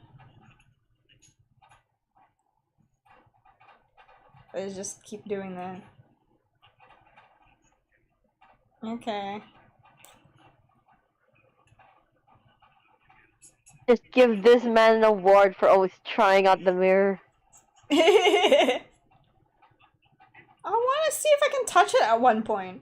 Let's just keep doing that. Okay. Just give this man an award for always trying out the mirror. I want to see if I can touch it at one point.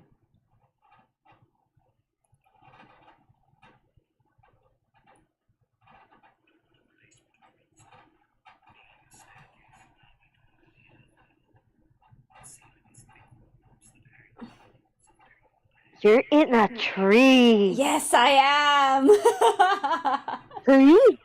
You're in a tree. Yes, I am. Tree?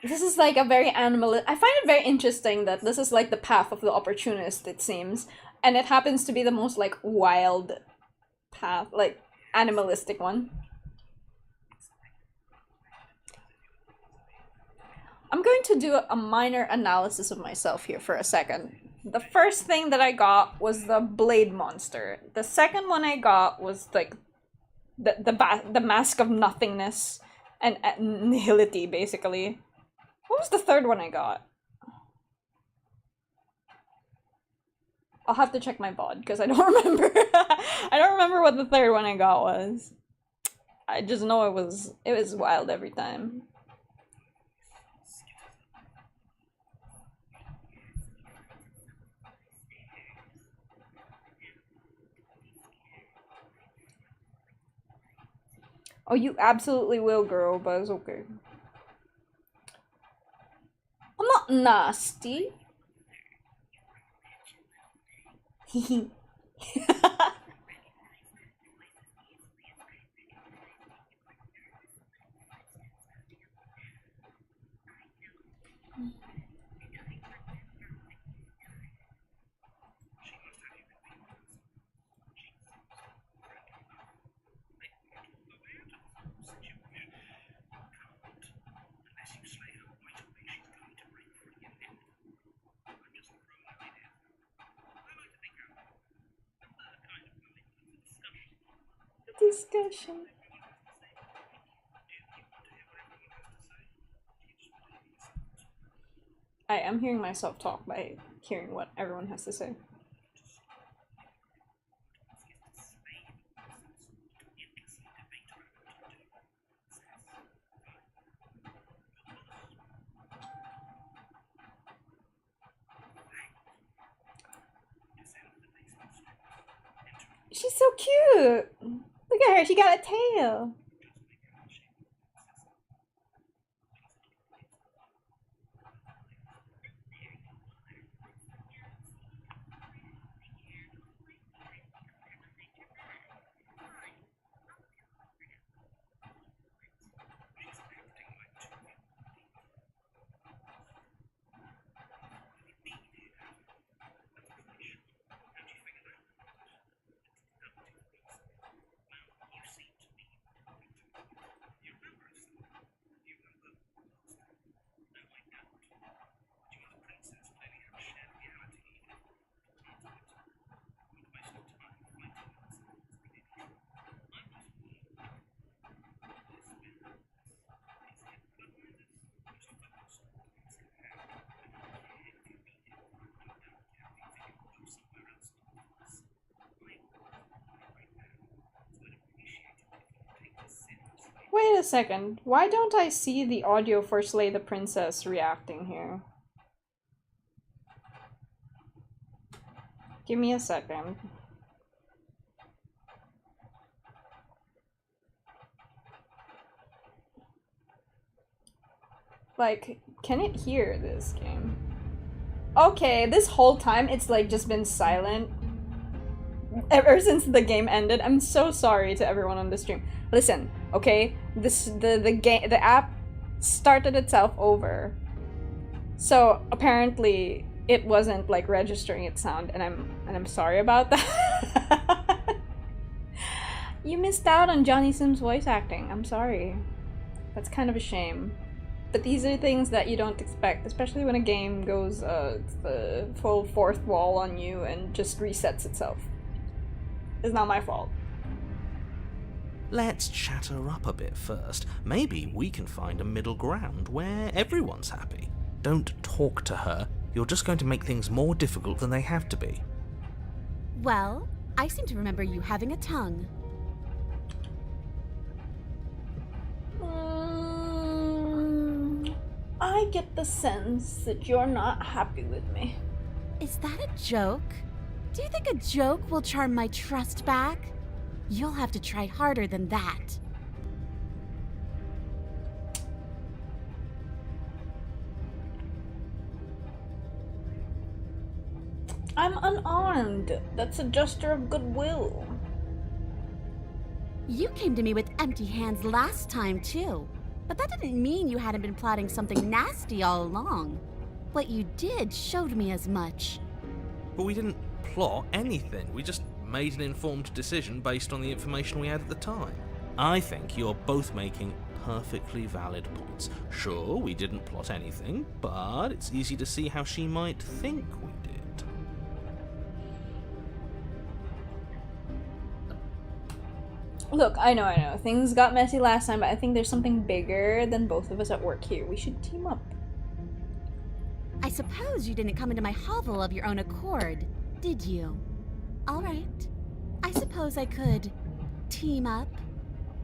This is like a very animal. I find it very interesting that this is like the path of the opportunist, it seems. And it happens to be the most like wild path, like animalistic one. I'm going to do a minor analysis of myself here for a second. The first thing that I got was the blade monster. The second one I got was like the mask of nothingness and nihility, basically. What was the third one I got? I'll have to check my VOD because I don't remember. I don't remember what the third one I got was. I just know it was wild every time. Oh, you absolutely will, girl, but it's okay. I'm not nasty. discussion. I am hearing myself talk by hearing what everyone has to say. She's so cute! Look at her, she got a tail! Wait a second, why don't I see the audio for Slay the Princess reacting here? Give me a second. Like, can it hear this game? Okay, this whole time it's like just been silent. Ever since the game ended. I'm so sorry to everyone on the stream. Listen, okay? The app started itself over. So apparently it wasn't like registering its sound, and I'm sorry about that. You missed out on Johnny Sims voice acting. I'm sorry. That's kind of a shame. But these are things that you don't expect, especially when a game goes the full fourth wall on you and just resets itself. It's not my fault. Let's chat her up a bit first. Maybe we can find a middle ground where everyone's happy. Don't talk to her. You're just going to make things more difficult than they have to be. Well, I seem to remember you having a tongue. I get the sense that you're not happy with me. Is that a joke? Do you think a joke will charm my trust back? You'll have to try harder than that. I'm unarmed. That's a gesture of goodwill. You came to me with empty hands last time, too. But that didn't mean you hadn't been plotting something nasty all along. What you did showed me as much. But we didn't plot anything. We just made an informed decision based on the information we had at the time. I think you're both making perfectly valid points. Sure, we didn't plot anything, but it's easy to see how she might think we did. Look, I know. Things got messy last time, but I think there's something bigger than both of us at work here. We should team up. I suppose you didn't come into my hovel of your own accord, did you? All right. I suppose I could team up.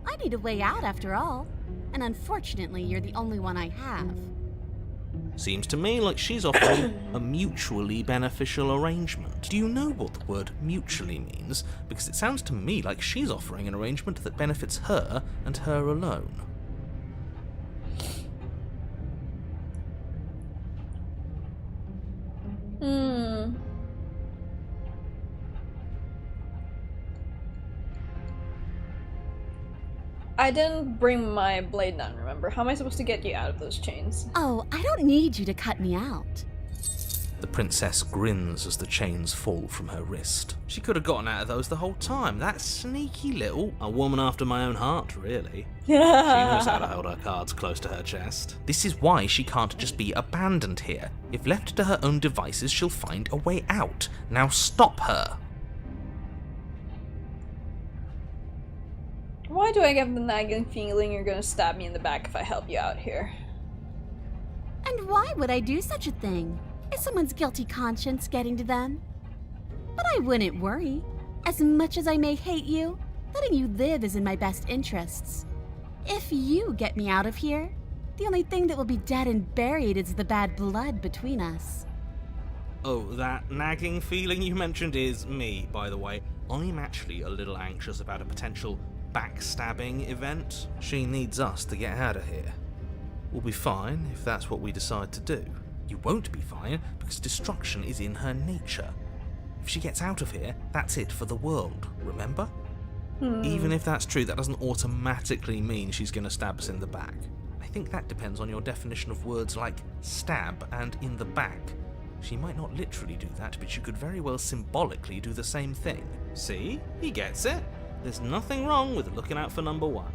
I need a way out after all, and unfortunately you're the only one I have. Seems to me like she's offering a mutually beneficial arrangement. Do you know what the word mutually means? Because it sounds to me like she's offering an arrangement that benefits her and her alone. I didn't bring my blade down, remember? How am I supposed to get you out of those chains? Oh, I don't need you to cut me out. The princess grins as the chains fall from her wrist. She could have gotten out of those the whole time. That sneaky little... A woman after my own heart, really. She knows how to hold her cards close to her chest. This is why she can't just be abandoned here. If left to her own devices, she'll find a way out. Now stop her. Why do I get the nagging feeling you're gonna stab me in the back if I help you out here? And why would I do such a thing? Is someone's guilty conscience getting to them? But I wouldn't worry. As much as I may hate you, letting you live is in my best interests. If you get me out of here, the only thing that will be dead and buried is the bad blood between us. Oh, that nagging feeling you mentioned is me, by the way. I'm actually a little anxious about a potential backstabbing event. She needs us to get out of here. We'll be fine if that's what we decide to do. You won't be fine because destruction is in her nature. If she gets out of here, that's it for the world, remember? Even if that's true, that doesn't automatically mean she's going to stab us in the back. I think that depends on your definition of words like stab and in the back. She might not literally do that, but she could very well symbolically do the same thing. See? He gets it. There's nothing wrong with looking out for number one.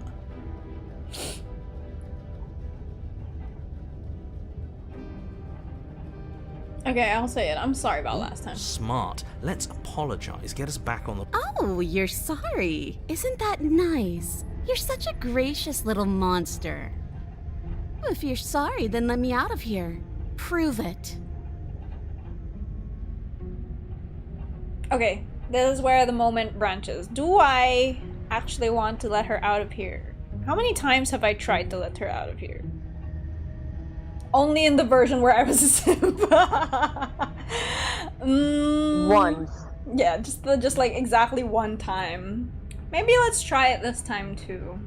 Okay, I'll say it. I'm sorry about last time. Smart. Let's apologize. Get us back on the... Oh, you're sorry. Isn't that nice? You're such a gracious little monster. If you're sorry, then let me out of here. Prove it. Okay, this is where the moment branches. Do I actually want to let her out of here? How many times have I tried to let her out of here? Only in the version where I was a simp. Once. Yeah, just like exactly one time. Maybe let's try it this time too.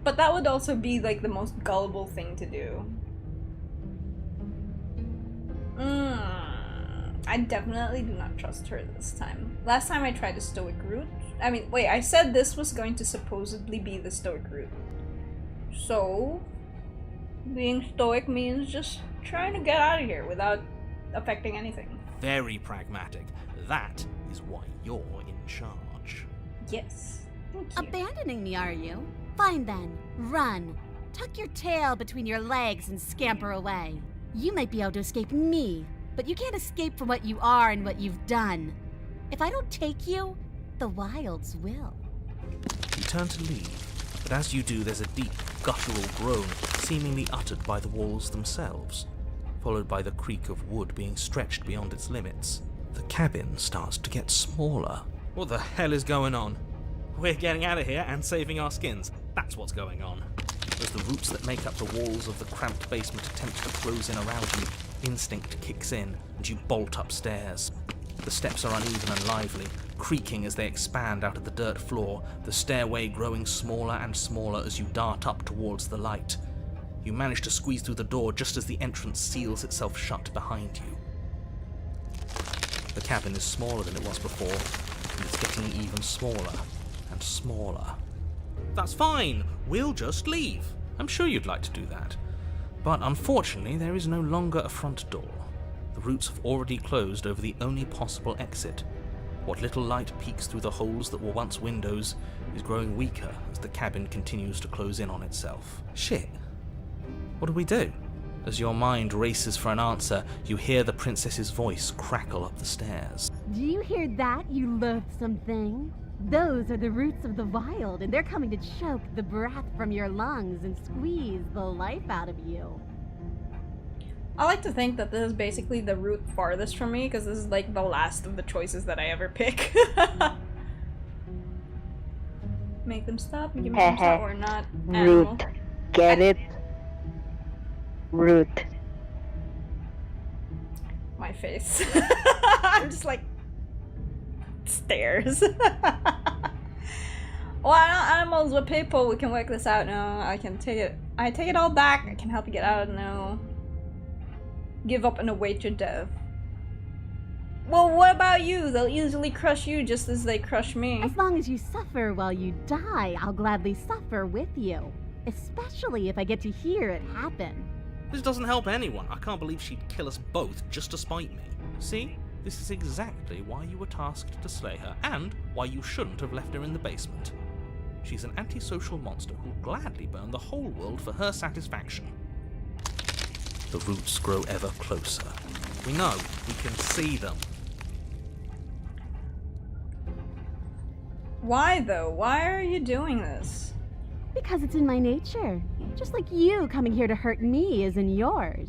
But that would also be like the most gullible thing to do. I definitely do not trust her this time. Last time I tried the stoic route. I mean, wait, I said this was going to supposedly be the stoic route. So, being stoic means just trying to get out of here without affecting anything. Very pragmatic. That is why you're in charge. Yes. Thank you. Abandoning me, are you? Fine then. Run. Tuck your tail between your legs and scamper away. You might be able to escape me, but you can't escape from what you are and what you've done. If I don't take you, the wilds will. You turn to leave, but as you do, there's a deep, guttural groan seemingly uttered by the walls themselves, followed by the creak of wood being stretched beyond its limits. The cabin starts to get smaller. What the hell is going on? We're getting out of here and saving our skins. That's what's going on. As the roots that make up the walls of the cramped basement attempt to close in around you, instinct kicks in and you bolt upstairs. The steps are uneven and lively, creaking as they expand out of the dirt floor, the stairway growing smaller and smaller as you dart up towards the light. You manage to squeeze through the door just as the entrance seals itself shut behind you. The cabin is smaller than it was before, and it's getting even smaller and smaller. That's fine, we'll just leave. I'm sure you'd like to do that. But unfortunately, there is no longer a front door. The roots have already closed over the only possible exit. What little light peeks through the holes that were once windows is growing weaker as the cabin continues to close in on itself. Shit. What do we do? As your mind races for an answer, you hear the princess's voice crackle up the stairs. Do you hear that, you loathsome thing? Those are the roots of the wild, and they're coming to choke the breath from your lungs and squeeze the life out of you. I like to think that this is basically the route farthest from me, because this is like the last of the choices that I ever pick. Make them stop, make them stop, or not. Animal. Root. Get it? Root. My face. I'm just like... stairs. Well, animals with people, we can work this out now. I take it all back. I can help you get out now. Give up and await your death. Well, what about you? They'll easily crush you just as they crush me. As long as you suffer while you die, I'll gladly suffer with you. Especially if I get to hear it happen. This doesn't help anyone. I can't believe she'd kill us both just to spite me. See? This is exactly why you were tasked to slay her, and why you shouldn't have left her in the basement. She's an antisocial monster who'll gladly burn the whole world for her satisfaction. The roots grow ever closer. We know, we can see them. Why though? Why are you doing this? Because it's in my nature. Just like you coming here to hurt me is in yours.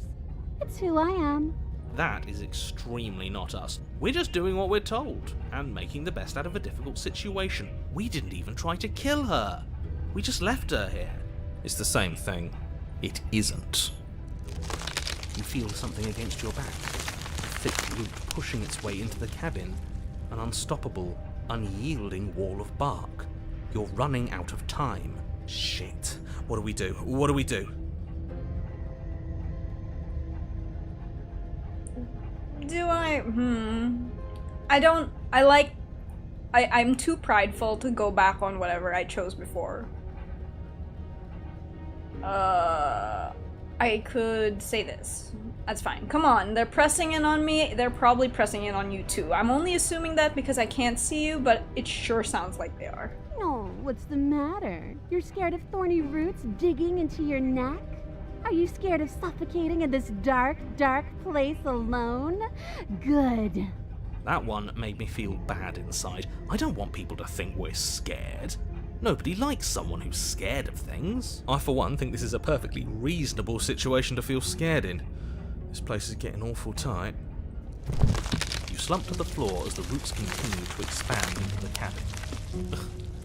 It's who I am. That is extremely not us. We're just doing what we're told, and making the best out of a difficult situation. We didn't even try to kill her. We just left her here. It's the same thing. It isn't. You feel something against your back. A thick root pushing its way into the cabin. An unstoppable, unyielding wall of bark. You're running out of time. Shit. What do we do? What do we do? I'm too prideful to go back on whatever I chose before. I could say this. That's fine. Come on, they're pressing in on me. They're probably pressing in on you too. I'm only assuming that because I can't see you, but it sure sounds like they are. No, what's the matter? You're scared of thorny roots digging into your neck? Are you scared of suffocating in this dark, dark place alone? Good. That one made me feel bad inside. I don't want people to think we're scared. Nobody likes someone who's scared of things. I, for one, think this is a perfectly reasonable situation to feel scared in. This place is getting awful tight. You slump to the floor as the roots continue to expand into the cabin. Ugh,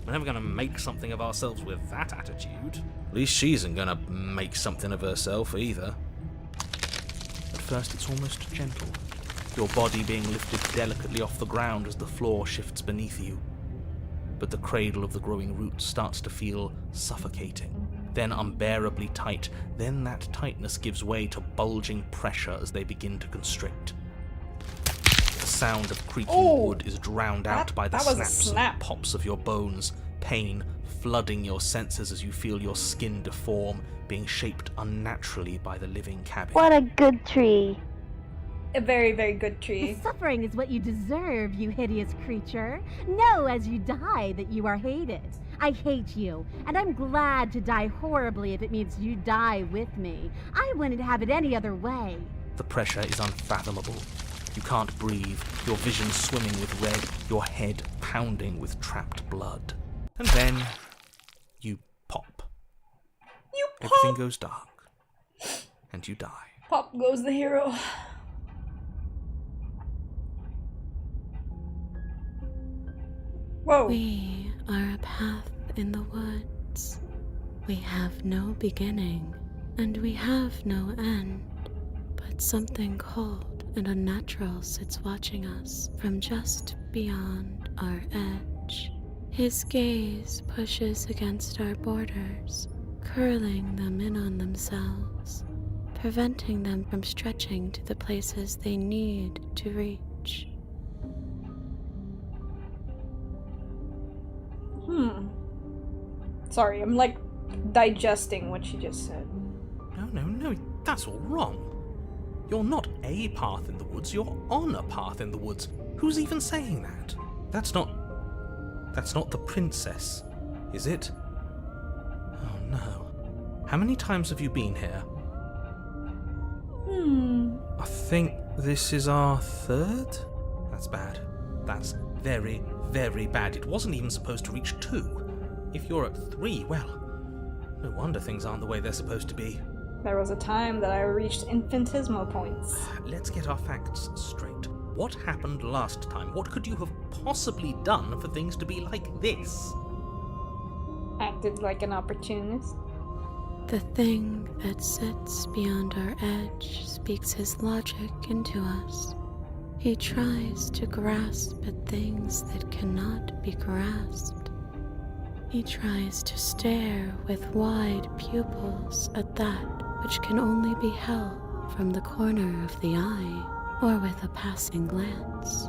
we're never going to make something of ourselves with that attitude. At least she isn't going to make something of herself either. At first it's almost gentle, your body being lifted delicately off the ground as the floor shifts beneath you. But the cradle of the growing roots starts to feel suffocating, then unbearably tight. Then that tightness gives way to bulging pressure as they begin to constrict. The sound of creaking wood is drowned out by the snaps and pops of your bones, pain flooding your senses as you feel your skin deform, being shaped unnaturally by the living cabin. What a good tree. A very, very good tree. The suffering is what you deserve, you hideous creature. Know as you die that you are hated. I hate you, and I'm glad to die horribly if it means you die with me. I wouldn't have it any other way. The pressure is unfathomable. You can't breathe, your vision swimming with red, your head pounding with trapped blood. And then you pop. You pop! Everything goes dark. And you die. Pop goes the hero. Whoa. We are a path in the woods. We have no beginning, and we have no end. But something cold and unnatural sits watching us from just beyond our edge. His gaze pushes against our borders, curling them in on themselves, preventing them from stretching to the places they need to reach. Sorry, I'm like digesting what she just said. No, that's all wrong. You're not a path in the woods, you're on a path in the woods. Who's even saying that? That's not the princess, is it? Oh no. How many times have you been here? I think this is our third? That's bad. That's very, very bad. It wasn't even supposed to reach 2. If you're at 3, well, no wonder things aren't the way they're supposed to be. There was a time that I reached infinitesimal points. Let's get our facts straight. What happened last time? What could you have possibly done for things to be like this? Acted like an opportunist. The thing that sits beyond our edge speaks his logic into us. He tries to grasp at things that cannot be grasped. He tries to stare with wide pupils at that which can only be held from the corner of the eye or with a passing glance.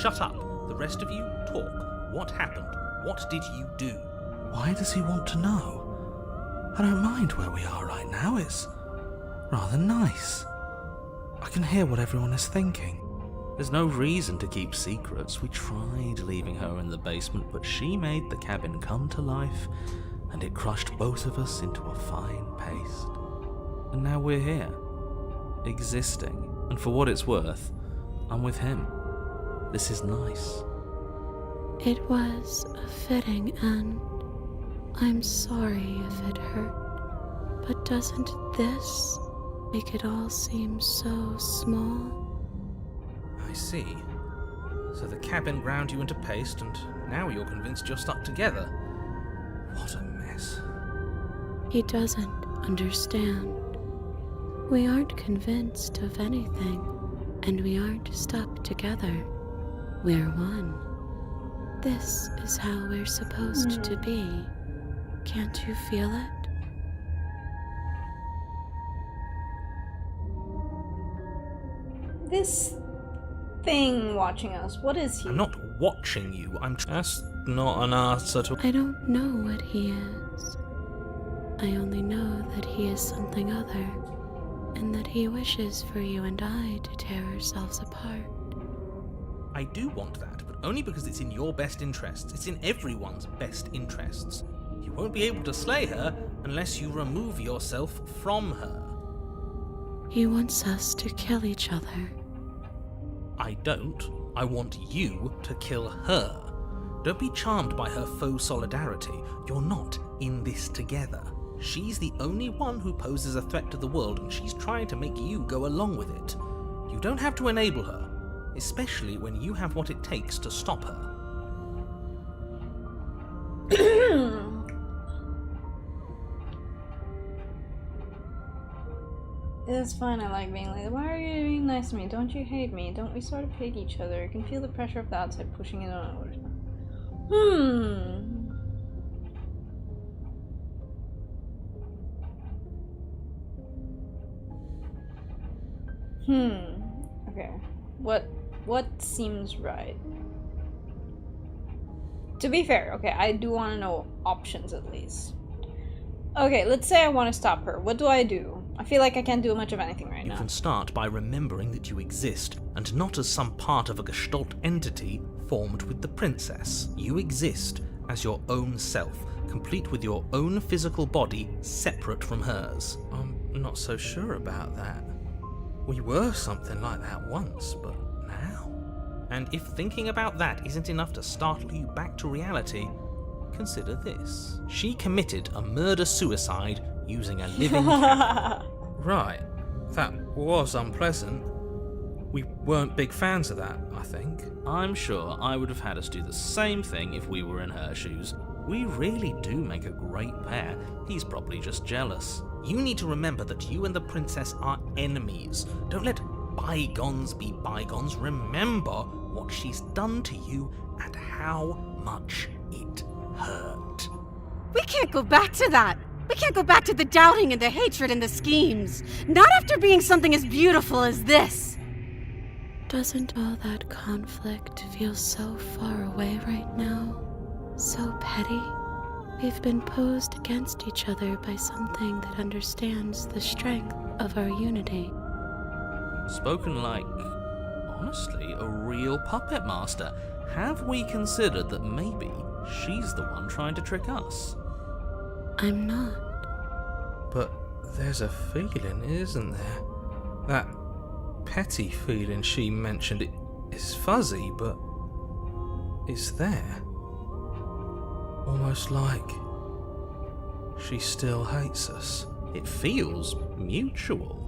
Shut up. The rest of you, talk. What happened? What did you do? Why does he want to know? I don't mind where we are right now. It's rather nice. I can hear what everyone is thinking. There's no reason to keep secrets. We tried leaving her in the basement, but she made the cabin come to life, and it crushed both of us into a fine paste. And now we're here, existing. And for what it's worth, I'm with him. This is nice. It was a fitting end. I'm sorry if it hurt, but doesn't this make it all seem so small? I see. So the cabin ground you into paste, and now you're convinced you're stuck together. What a mess. He doesn't understand. We aren't convinced of anything, and we aren't stuck together. We're one. This is how we're supposed to be. Can't you feel it? This thing watching us, what is he? I'm not watching you, That's not an answer to... I don't know what he is. I only know that he is something other, and that he wishes for you and I to tear ourselves apart. I do want that, but only because it's in your best interests. It's in everyone's best interests. You won't be able to slay her unless you remove yourself from her. He wants us to kill each other. I don't. I want you to kill her. Don't be charmed by her faux solidarity. You're not in this together. She's the only one who poses a threat to the world, and she's trying to make you go along with it. You don't have to enable her, especially when you have what it takes to stop her. It's fine, I like being like, why are you being nice to me? Don't you hate me? Don't we sort of hate each other? I can feel the pressure of the outside pushing it on. Okay. What seems right? To be fair, okay, I do want to know options at least. Okay, let's say I want to stop her. What do? I feel like I can't do much of anything right now. You can start by remembering that you exist, and not as some part of a Gestalt entity formed with the princess. You exist as your own self, complete with your own physical body, separate from hers. I'm not so sure about that. We were something like that once, but now? And if thinking about that isn't enough to startle you back to reality, consider this. She committed a murder-suicide using a living cat. Right, that was unpleasant. We weren't big fans of that, I think. I'm sure I would have had us do the same thing if we were in her shoes. We really do make a great pair. He's probably just jealous. You need to remember that you and the princess are enemies. Don't let bygones be bygones. Remember what she's done to you and how much it hurt. We can't go back to that. We can't go back to the doubting and the hatred and the schemes. Not after being something as beautiful as this. Doesn't all that conflict feel so far away right now? So petty? We've been posed against each other by something that understands the strength of our unity. Spoken like, honestly, a real puppet master. Have we considered that maybe she's the one trying to trick us? I'm not. But there's a feeling, isn't there? That petty feeling she mentioned, it is fuzzy, but it's there. Almost like she still hates us. It feels mutual.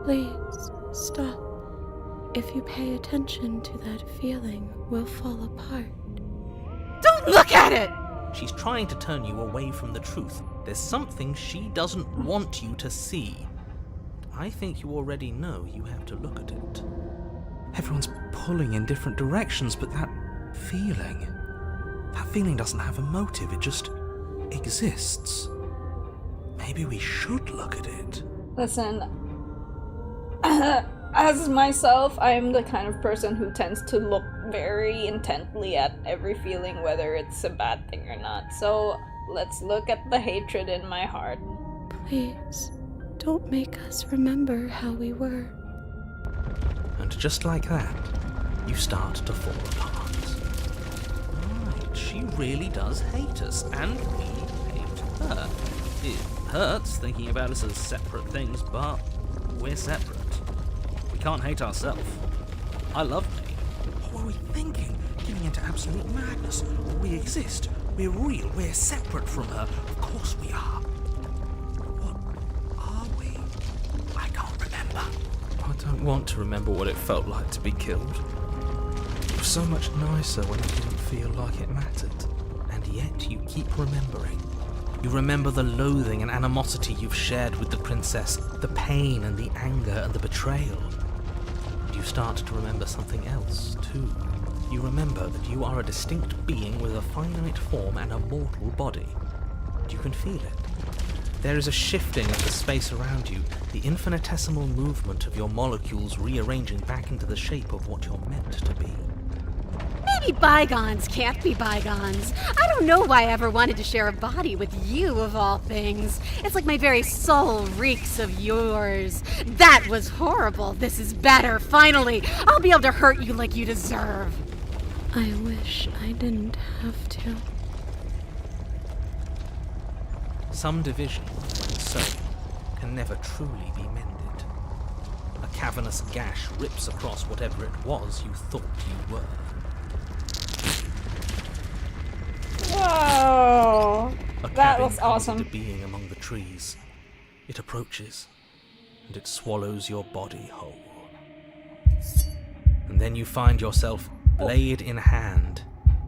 Please, stop. If you pay attention to that feeling, we'll fall apart. Don't look at it! She's trying to turn you away from the truth. There's something she doesn't want you to see. I think you already know you have to look at it. Everyone's pulling in different directions, but that feeling doesn't have a motive, it just exists. Maybe we should look at it. Listen, as myself, I am the kind of person who tends to look very intently at every feeling, whether it's a bad thing or not. So let's look at the hatred in my heart. Please, don't make us remember how we were. And just like that, you start to fall apart. Right, she really does hate us, and we hate her. It hurts thinking about us as separate things, but we're separate. We can't hate ourselves. I love me. What were we thinking? Getting into absolute madness. We exist. We're real. We're separate from her. Of course we are. What are we? I can't remember. I don't want to remember what it felt like to be killed. It was so much nicer when it didn't feel like it mattered. And yet you keep remembering. You remember the loathing and animosity you've shared with the princess, the pain and the anger and the betrayal. And you start to remember something else, too. You remember that you are a distinct being with a finite form and a mortal body. And you can feel it. There is a shifting of the space around you, the infinitesimal movement of your molecules rearranging back into the shape of what you're meant to be. Maybe bygones can't be bygones. I don't know why I ever wanted to share a body with you, of all things. It's like my very soul reeks of yours. That was horrible. This is better, finally. I'll be able to hurt you like you deserve. I wish I didn't have to. Some division, when sown, can never truly be mended. A cavernous gash rips across whatever it was you thought you were. Whoa! That was awesome. A being among the trees. It approaches, and it swallows your body whole. And then you find yourself, blade in hand,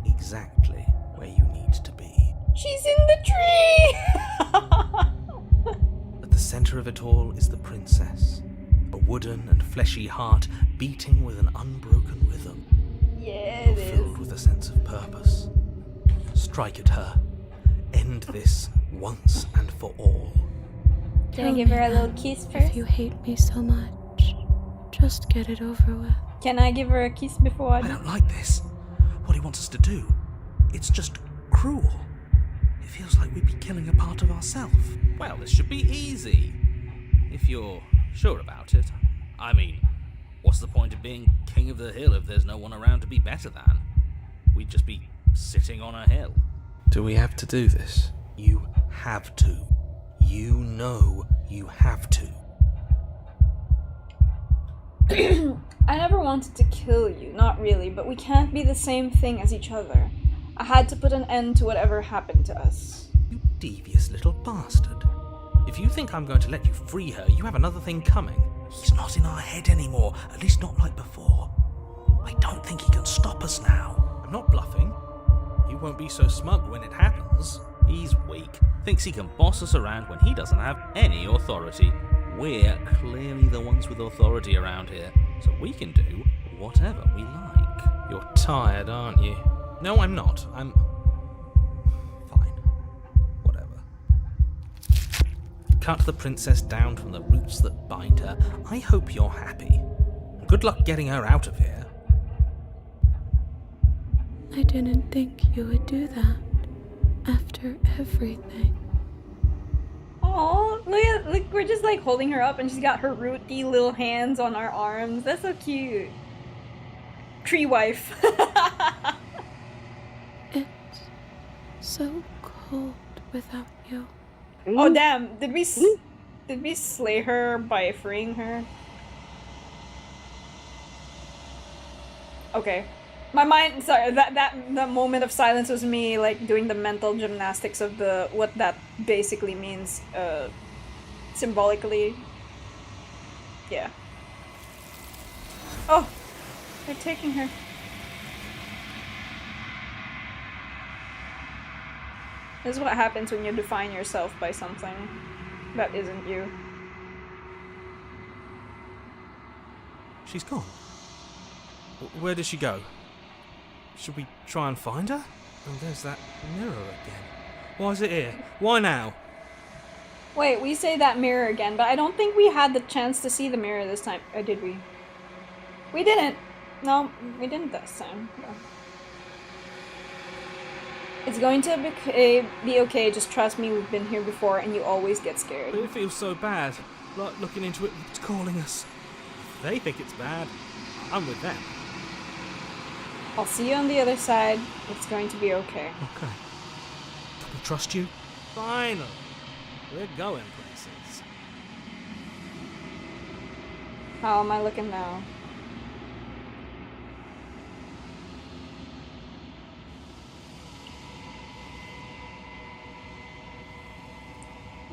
exactly where you need to be. She's in the tree! At the center of it all is the princess, a wooden and fleshy heart beating with an unbroken rhythm. Yeah, You're it filled is. with a sense of purpose. Strike at her. End this once and for all. Can I give her a little kiss first? If you hate me so much, just get it over with. Can I give her a kiss before I I do? don't like this. What he wants us to do. It's just cruel. It feels like we'd be killing a part of ourselves. Well, this should be easy. If you're sure about it. I mean, what's the point of being king of the hill if there's no one around to be better than? We'd just be sitting on a hill. Do we have to do this? You have to. You know you have to. I never wanted to kill you, not really, but we can't be the same thing as each other. I had to put an end to whatever happened to us. You devious little bastard. If you think I'm going to let you free her, you have another thing coming. He's not in our head anymore, at least not like before. I don't think he can stop us now. I'm not bluffing. You won't be so smug when it happens. He's weak, thinks he can boss us around when he doesn't have any authority. We're clearly the ones with authority around here, so we can do whatever we like. You're tired, aren't you? No, I'm not. I'm... fine. Whatever. You cut the princess down from the roots that bind her. I hope you're happy. Good luck getting her out of here. I didn't think you would do that after everything. Oh, look, we're just like holding her up and she's got her rooty little hands on our arms. That's so cute. Tree wife. It's so cold without you. Oh damn, did we slay her by freeing her? Okay. My mind, sorry, that moment of silence was me like doing the mental gymnastics of what that basically means symbolically. Yeah. Oh, they're taking her. This is what happens when you define yourself by something that isn't you. She's gone. Where did she go? Should we try and find her? Oh, there's that mirror again. Why is it here? Why now? Wait, we say that mirror again, but I don't think we had the chance to see the mirror this time. Or did we? We didn't. No, we didn't this time. No. It's going to be okay, just trust me, we've been here before and you always get scared. But it feels so bad. Like looking into it, it's calling us. If they think it's bad, I'm with them. I'll see you on the other side. It's going to be okay. Okay. Can we trust you? Finally. We're going places. How am I looking now?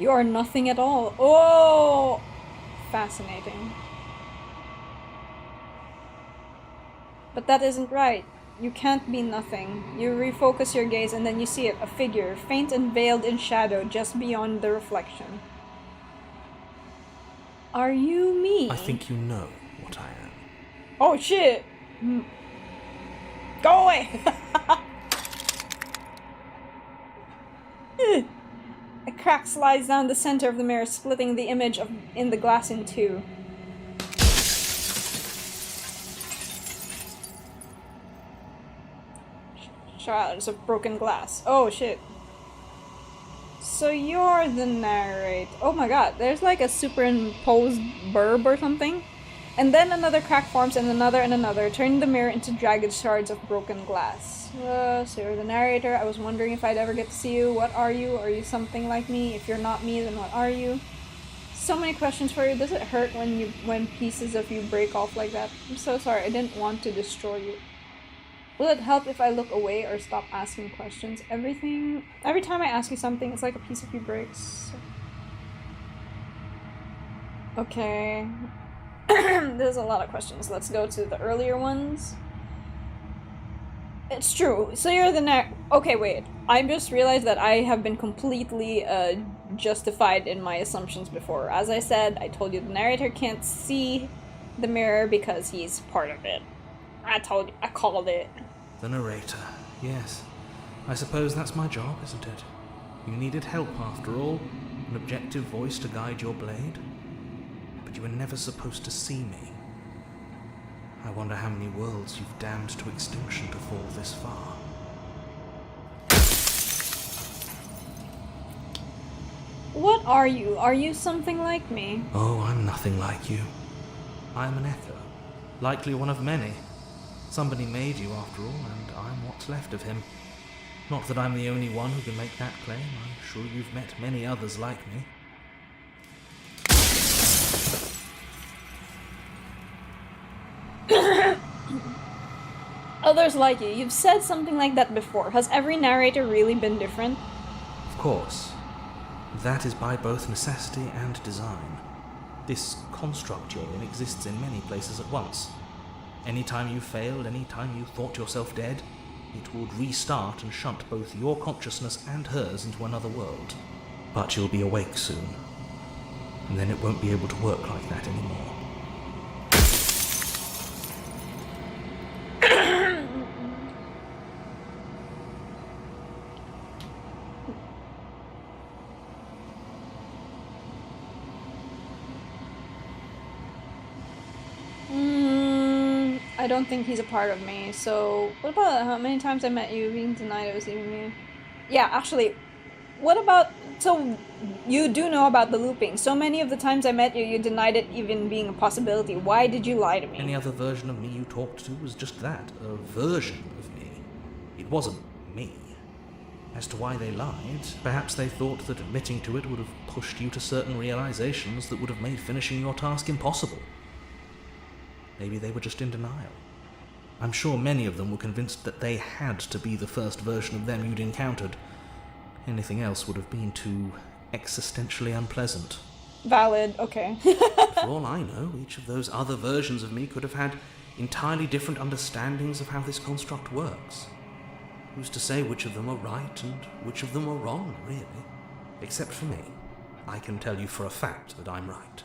You are nothing at all. Oh! Fascinating. But that isn't right. You can't be nothing. You refocus your gaze and then you see it, a figure, faint and veiled in shadow just beyond the reflection. Are you me? I think you know what I am. Oh shit! Go away! A crack slides down the center of the mirror, splitting the image in the glass in two. Shards of broken glass. Oh shit. So you're the narrator. Oh my god, there's like a superimposed burb or something. And then another crack forms and another, turning the mirror into jagged shards of broken glass. So you're the narrator. I was wondering if I'd ever get to see you. What are you? Are you something like me? If you're not me, then what are you? So many questions for you. Does it hurt when pieces of you break off like that? I'm so sorry. I didn't want to destroy you. Will it help if I look away or stop asking questions? Every time I ask you something, it's like a piece of you breaks. Okay. There's a lot of questions. Let's go to the earlier ones. It's true. So you're the Okay, wait. I just realized that I have been completely justified in my assumptions before. As I said, I told you the narrator can't see the mirror because he's part of it. I called it. The narrator. Yes. I suppose that's my job, isn't it? You needed help after all. An objective voice to guide your blade. But you were never supposed to see me. I wonder how many worlds you've damned to extinction to fall this far. What are you? Are you something like me? Oh, I'm nothing like you. I'm an echo. Likely one of many. Somebody made you after all, and I'm what's left of him. Not that I'm the only one who can make that claim. I'm sure you've met many others like me. Others like you. You've said something like that before. Has every narrator really been different? Of course. That is by both necessity and design. This construct you're in exists in many places at once. Anytime you failed, anytime you thought yourself dead, it would restart and shunt both your consciousness and hers into another world. But you'll be awake soon, and then it won't be able to work like that anymore. I don't think he's a part of me, so what about how many times I met you being denied I was even you? Yeah, actually, what about, so you do know about the looping. So many of the times I met you, you denied it even being a possibility. Why did you lie to me? Any other version of me you talked to was just that, a version of me. It wasn't me. As to why they lied, perhaps they thought that admitting to it would have pushed you to certain realizations that would have made finishing your task impossible. Maybe they were just in denial. I'm sure many of them were convinced that they had to be the first version of them you'd encountered. Anything else would have been too existentially unpleasant. Valid, okay. For all I know, each of those other versions of me could have had entirely different understandings of how this construct works. Who's to say which of them are right and which of them are wrong, really? Except for me. I can tell you for a fact that I'm right.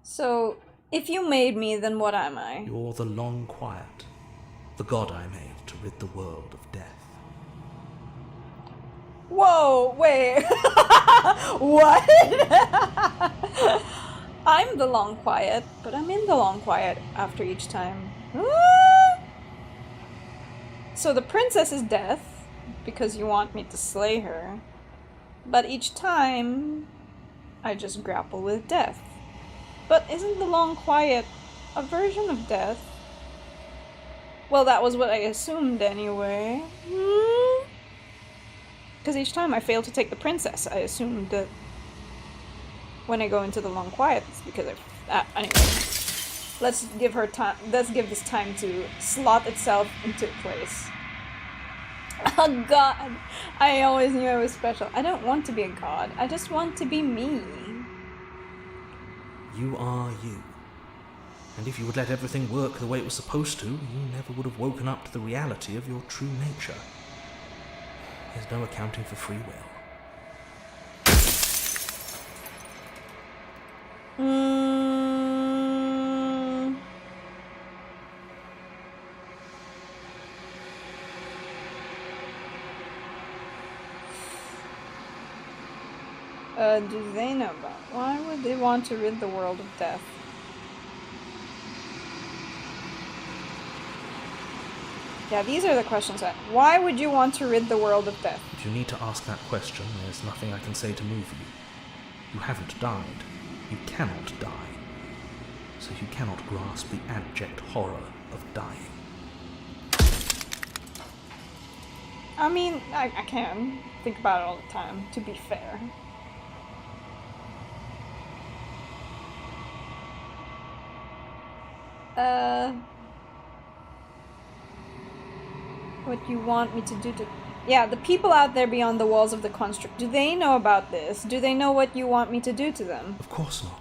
So, if you made me, then what am I? You're the long quiet, the god I made to rid the world of death. Whoa, wait. What? I'm the long quiet, but I'm in the long quiet after each time. So the princess is death, because you want me to slay her. But each time, I just grapple with death. But isn't the long quiet a version of death? Well, that was what I assumed anyway. Because each time I failed to take the princess, I assumed that when I go into the long quiet, it's because of that. Anyway, let's give her time. Let's give this time to slot itself into place. Oh god, I always knew I was special. I don't want to be a god. I just want to be me. You are you. And if you would let everything work the way it was supposed to, you never would have woken up to the reality of your true nature. There's no accounting for free will. Do they know about? Why would they want to rid the world of death? Yeah, these are the questions. Why would you want to rid the world of death? If you need to ask that question, there's nothing I can say to move you. You haven't died. You cannot die. So you cannot grasp the abject horror of dying. I mean, I can think about it all the time, to be fair. What you want me to do to... Yeah, the people out there beyond the walls of the construct, do they know about this? Do they know what you want me to do to them? Of course not.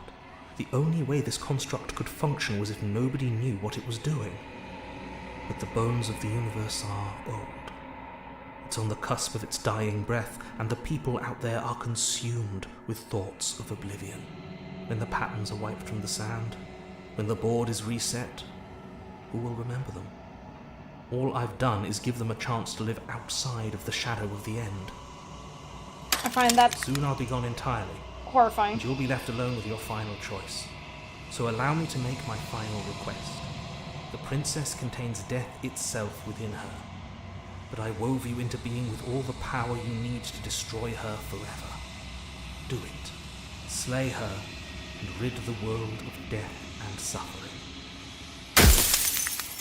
The only way this construct could function was if nobody knew what it was doing. But the bones of the universe are old. It's on the cusp of its dying breath, and the people out there are consumed with thoughts of oblivion. When the patterns are wiped from the sand, when the board is reset, who will remember them? All I've done is give them a chance to live outside of the shadow of the end. I find that Soon I'll be gone entirely, horrifying. and you'll be left alone with your final choice. So allow me to make my final request. The princess contains death itself within her, but I wove you into being with all the power you need to destroy her forever. Do it. Slay her, and rid the world of death and suffering.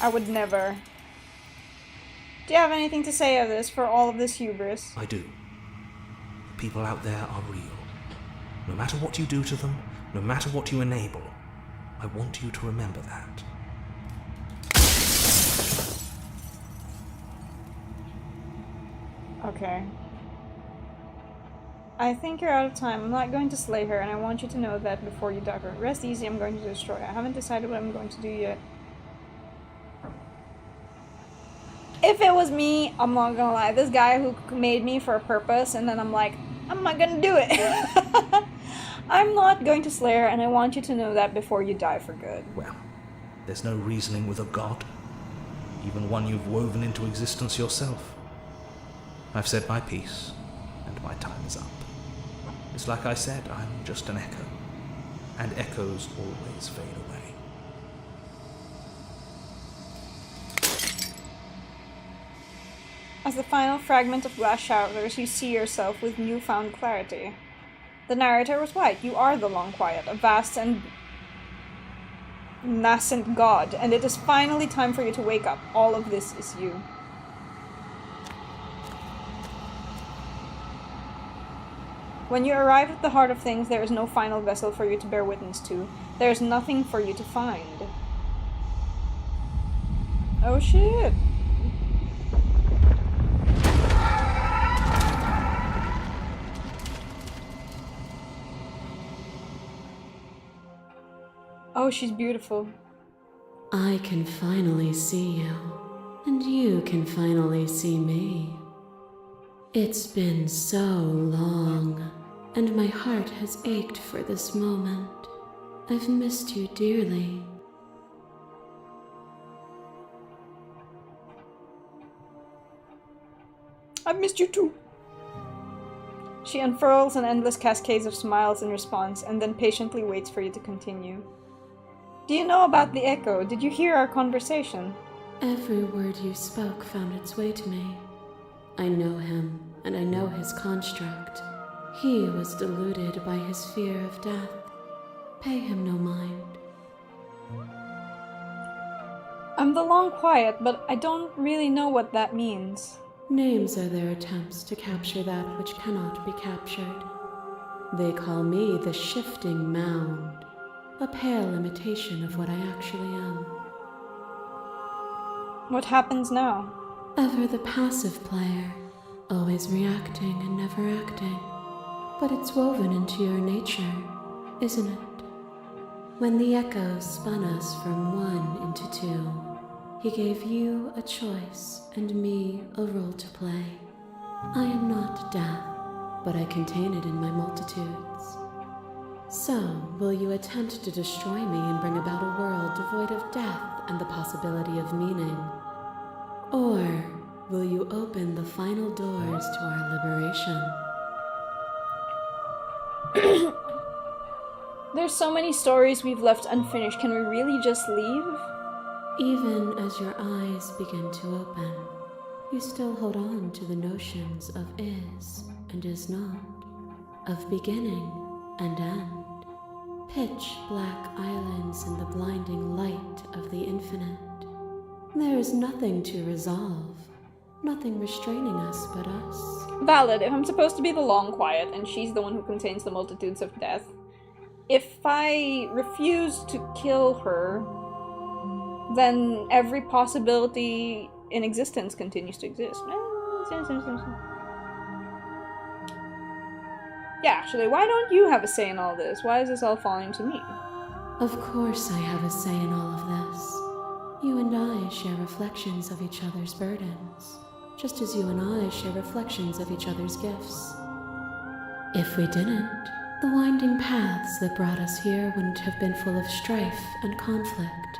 I would never. Do you have anything to say of this for all of this hubris? I do. The people out there are real. No matter what you do to them, no matter what you enable, I want you to remember that. Okay. I think you're out of time. I'm not going to slay her, and I want you to know that before you die. Rest easy, I'm going to destroy her. I haven't decided what I'm going to do yet. If it was me, I'm not gonna lie, this guy who made me for a purpose, and then I'm like, I'm not gonna do it. I'm not going to slay her, and I want you to know that before you die for good. Well, there's no reasoning with a god, even one you've woven into existence yourself. I've said my piece, and my time is up. It's like I said, I'm just an echo, and echoes always fade away. As the final fragment of glass shatters, you see yourself with newfound clarity. The narrator was right. You are the Long Quiet, a vast and nascent god, and it is finally time for you to wake up. All of this is you. When you arrive at the heart of things, there is no final vessel for you to bear witness to. There is nothing for you to find. Oh shit. Oh, she's beautiful. I can finally see you, and you can finally see me. It's been so long, and my heart has ached for this moment. I've missed you dearly. I've missed you too. She unfurls an endless cascade of smiles in response, and then patiently waits for you to continue. Do you know about the echo? Did you hear our conversation? Every word you spoke found its way to me. I know him, and I know his construct. He was deluded by his fear of death. Pay him no mind. I'm the Long Quiet, but I don't really know what that means. Names are their attempts to capture that which cannot be captured. They call me the Shifting Mound, a pale imitation of what I actually am. What happens now? Ever the passive player, always reacting and never acting. But it's woven into your nature, isn't it? When the echoes spun us from one into two, he gave you a choice and me a role to play. I am not death, but I contain it in my multitudes. So, will you attempt to destroy me and bring about a world devoid of death and the possibility of meaning? Or will you open the final doors to our liberation? There's so many stories we've left unfinished. Can we really just leave? Even as your eyes begin to open, you still hold on to the notions of is and is not, of beginning and end, pitch black islands in the blinding light of the infinite. There is nothing to resolve, nothing restraining us but us. Valid. If I'm supposed to be the long quiet and she's the one who contains the multitudes of death, if I refuse to kill her, then every possibility in existence continues to exist. Yeah, actually, why don't you have a say in all this? Why is this all falling to me? Of course I have a say in all of this. You and I share reflections of each other's burdens, just as you and I share reflections of each other's gifts. If we didn't, the winding paths that brought us here wouldn't have been full of strife and conflict.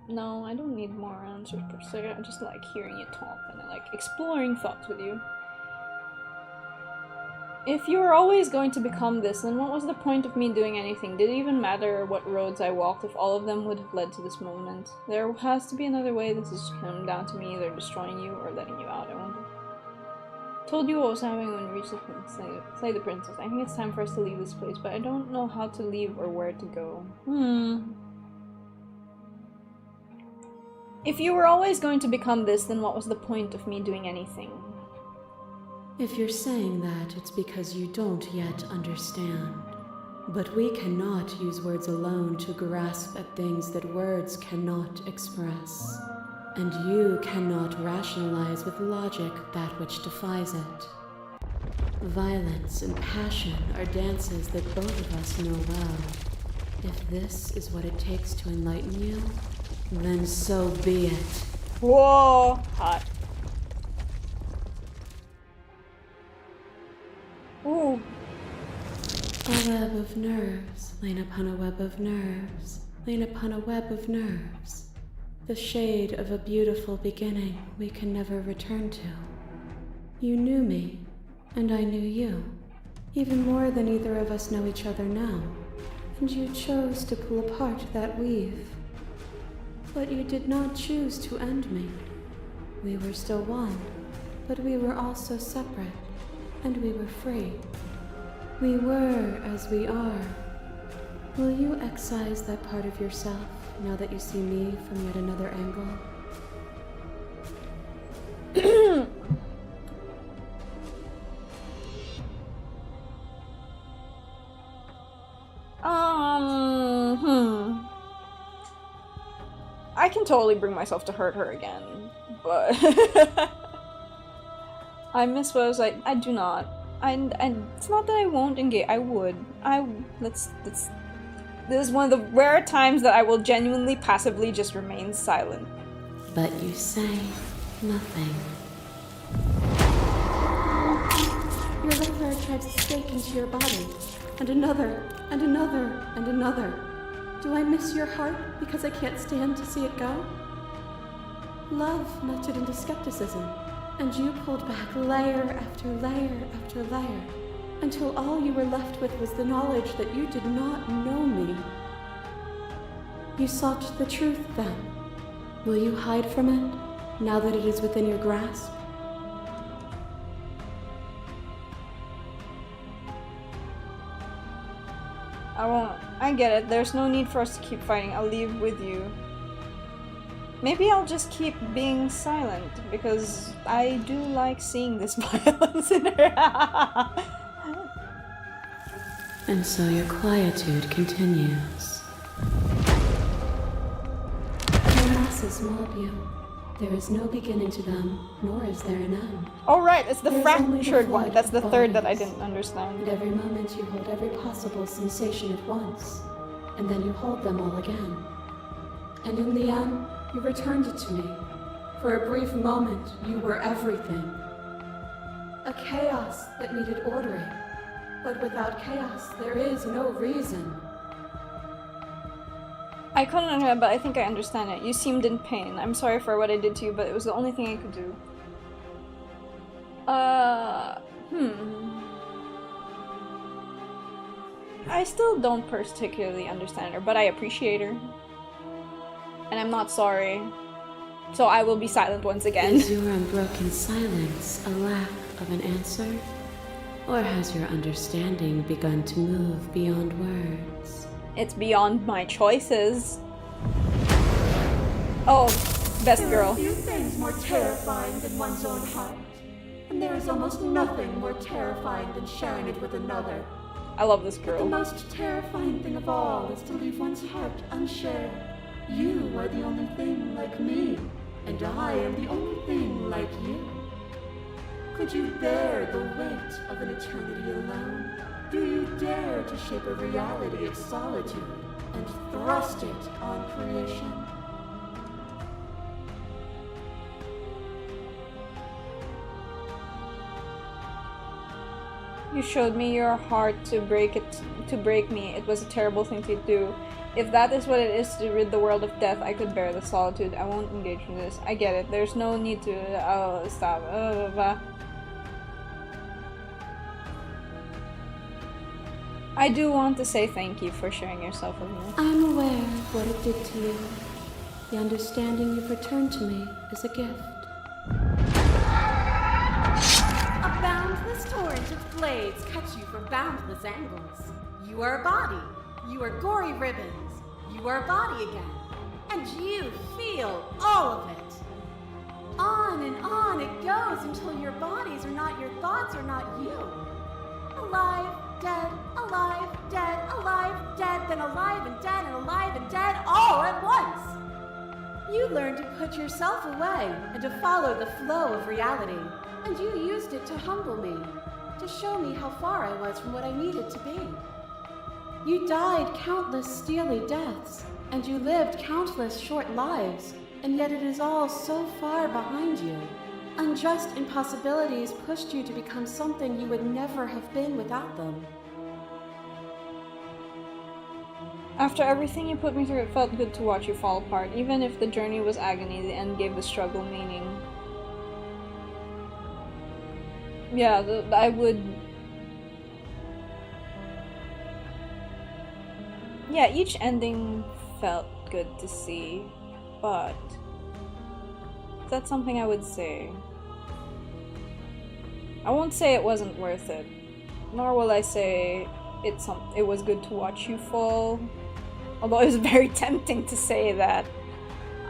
No, I don't need more answers per se. I just like hearing you talk and I like exploring thoughts with you. If you were always going to become this, then what was the point of me doing anything? Did it even matter what roads I walked if all of them would have led to this moment? There has to be another way. This is coming down to me either destroying you or letting you out, I wonder. Told you what was happening when we reached the slay the princess. I think it's time for us to leave this place, but I don't know how to leave or where to go. If you were always going to become this, then what was the point of me doing anything? If you're saying that, it's because you don't yet understand. But we cannot use words alone to grasp at things that words cannot express. And you cannot rationalize with logic that which defies it. Violence and passion are dances that both of us know well. If this is what it takes to enlighten you, then so be it. Whoa! Hot. Ooh. A web of nerves, lain upon a web of nerves, lain upon a web of nerves. The shade of a beautiful beginning we can never return to. You knew me, and I knew you, even more than either of us know each other now, and you chose to pull apart that weave. But you did not choose to end me. We were still one, but we were also separate, and we were free. We were as we are. Will you excise that part of yourself now that you see me from yet another angle? I can totally bring myself to hurt her again, but I miss what I was like. I do not. It's not that I won't engage. I would. This is one of the rare times that I will genuinely passively just remain silent. But you say nothing. Your left arm drives a stake into your body, and another, and another, and another. Do I miss your heart because I can't stand to see it go? Love melted into skepticism, and you pulled back layer after layer after layer, until all you were left with was the knowledge that you did not know me. You sought the truth then. Will you hide from it, now that it is within your grasp? I won't. I get it. There's no need for us to keep fighting. I'll leave with you. Maybe I'll just keep being silent, because I do like seeing this violence in her. And so your quietude continues. Your masses mob you. There is no beginning to them, nor is there an end. Oh right, it's the There's only the fractured one. flood That's the of third that I bodies. didn't understand. And every moment you hold every possible sensation at once, and then you hold them all again. And in the end, you returned it to me. For a brief moment, you were everything. A chaos that needed ordering. But without chaos, there is no reason. I couldn't understand, but I think I understand it. You seemed in pain. I'm sorry for what I did to you, but it was the only thing I could do. I still don't particularly understand her, but I appreciate her. And I'm not sorry. So I will be silent once again. Is your unbroken silence a lack of an answer? Or has your understanding begun to move beyond words? It's beyond my choices. Oh, best girl. There are few things more terrifying than one's own heart. And there is almost nothing more terrifying than sharing it with another. I love this The girl. most terrifying thing of all is to leave one's heart unshared. You are the only thing like me, and I am the only thing like you. Could you bear the weight of an eternity alone? Do you dare to shape a reality of solitude and thrust it on creation? You showed me your heart to break me. It was a terrible thing to do. If that is what it is to rid the world of death, I could bear the solitude. I won't engage in this. I get it. There's no need to... Oh, stop. I do want to say thank you for sharing yourself with me. I am aware of what it did to you. The understanding you've returned to me is a gift. A boundless torrent of blades cuts you from boundless angles. You are a body. You are gory ribbons. You are a body again. And you feel all of it. On and on it goes until your bodies are not your thoughts, are not you. Alive, dead, alive, dead, then alive and dead, all at once. You learned to put yourself away and to follow the flow of reality. And you used it to humble me, to show me how far I was from what I needed to be. You died countless steely deaths, and you lived countless short lives, and yet it is all so far behind you. Unjust impossibilities pushed you to become something you would never have been without them. After everything you put me through, it felt good to watch you fall apart. Even if the journey was agony, the end gave the struggle meaning. Yeah, I would... Yeah, each ending felt good to see, but... that's something I would say. I won't say it wasn't worth it, nor will I say it was good to watch you fall. Although it was very tempting to say that.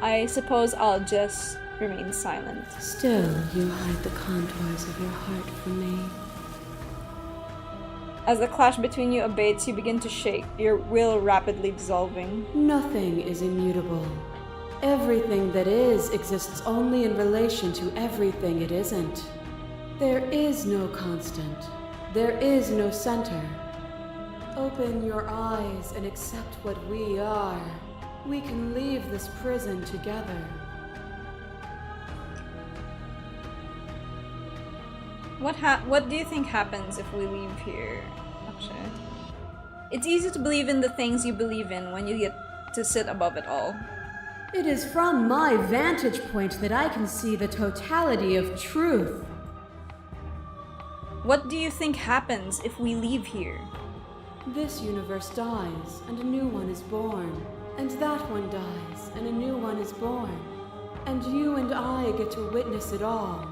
I suppose I'll just remain silent. Still, you hide the contours of your heart from me. As the clash between you abates, you begin to shake, your will rapidly dissolving. Nothing is immutable. Everything that is exists only in relation to everything it isn't. There is no constant. There is no center. Open your eyes and accept what we are. We can leave this prison together. What do you think happens if we leave here? Actually, it's easy to believe in the things you believe in when you get to sit above it all. It is from my vantage point that I can see the totality of truth. What do you think happens if we leave here? This universe dies, and a new one is born. And that one dies, and a new one is born. And you and I get to witness it all,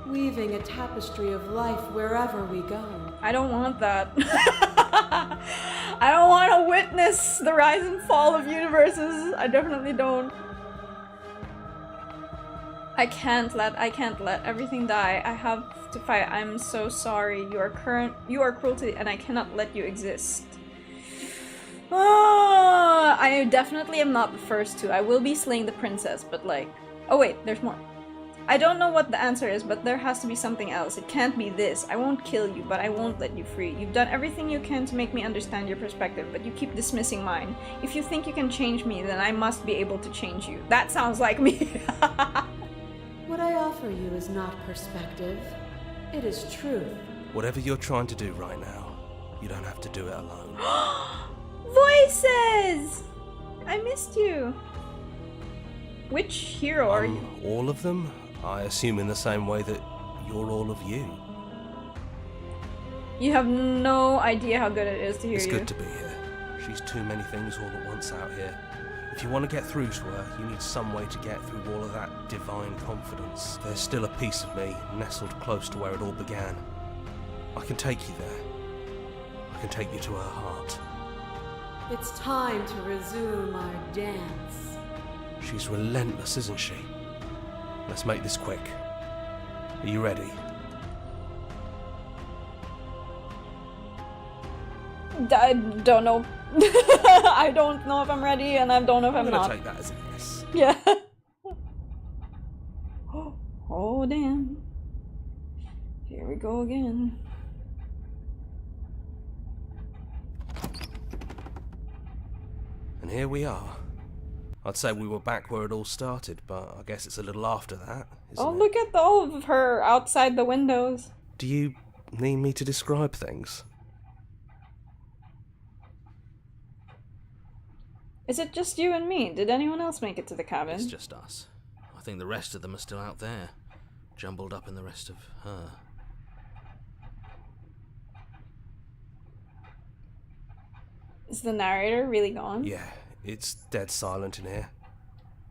weaving a tapestry of life wherever we go. I don't want that. I don't want to witness the rise and fall of universes. I definitely don't. I can't let everything die. I have to fight. I'm so sorry. You are cruelty, and I cannot let you exist. Oh, I definitely am not the first to. I will be slaying the princess, but like... Oh wait, there's more. I don't know what the answer is, but there has to be something else. It can't be this. I won't kill you, but I won't let you free. You've done everything you can to make me understand your perspective, but you keep dismissing mine. If you think you can change me, then I must be able to change you. That sounds like me. What I offer you is not perspective. It is truth. Whatever you're trying to do right now, you don't have to do it alone. Voices! I missed you. Which hero are you? All of them? I assume in the same way that you're all of you. You have no idea how good it is to hear It's you. good to be here. She's too many things all at once out here. If you want to get through to her, you need some way to get through all of that divine confidence. There's still a piece of me nestled close to where it all began. I can take you there. I can take you to her heart. It's time to resume our dance. She's relentless, isn't she? Let's make this quick. Are you ready? I don't know. I don't know if I'm ready, and I don't know if I'm gonna not. take that as a yes. Yeah. Oh, damn. Here we go again. And here we are. I'd say we were back where it all started, but I guess it's a little after that, isn't Oh, it? look at all of her outside the windows. Do you need me to describe things? Is it just you and me? Did anyone else make it to the cabin? It's just us. I think the rest of them are still out there, jumbled up in the rest of her. Is the narrator really gone? Yeah, it's dead silent in here.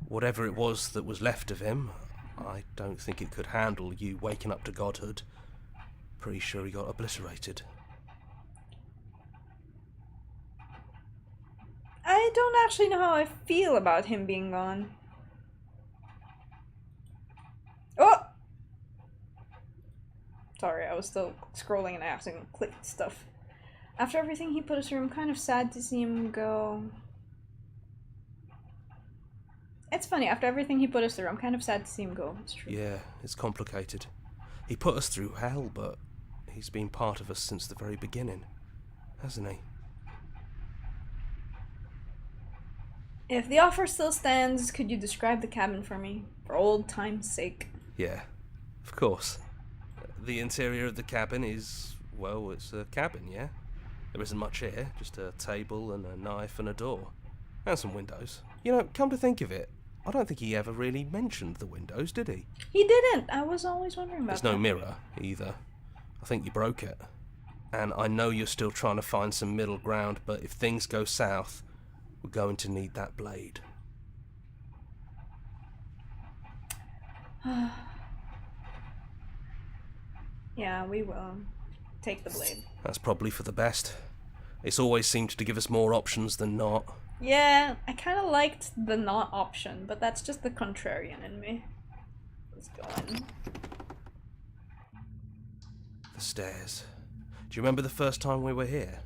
Whatever it was that was left of him, I don't think it could handle you waking up to godhood. Pretty sure he got obliterated. I don't actually know how I feel about him being gone. Oh! Sorry, I was still scrolling and I accidentally clicked stuff. After everything he put us through, I'm kind of sad to see him go. It's funny, after everything he put us through, I'm kind of sad to see him go. It's true. Yeah, it's complicated. He put us through hell, but he's been part of us since the very beginning, hasn't he? If the offer still stands, could you describe the cabin for me? For old time's sake. Yeah, of course. The interior of the cabin is, well, it's a cabin, yeah? There isn't much here, just a table and a knife and a door. And some windows. You know, come to think of it, I don't think he ever really mentioned the windows, did he? He didn't! I was always wondering about There's that. no mirror, either. I think you broke it. And I know you're still trying to find some middle ground, but if things go south, we're going to need that blade. Yeah, we will. Take the blade. That's probably for the best. It's always seemed to give us more options than not. Yeah, I kind of liked the not option, but that's just the contrarian in me. Let's go in. The stairs. Do you remember the first time we were here?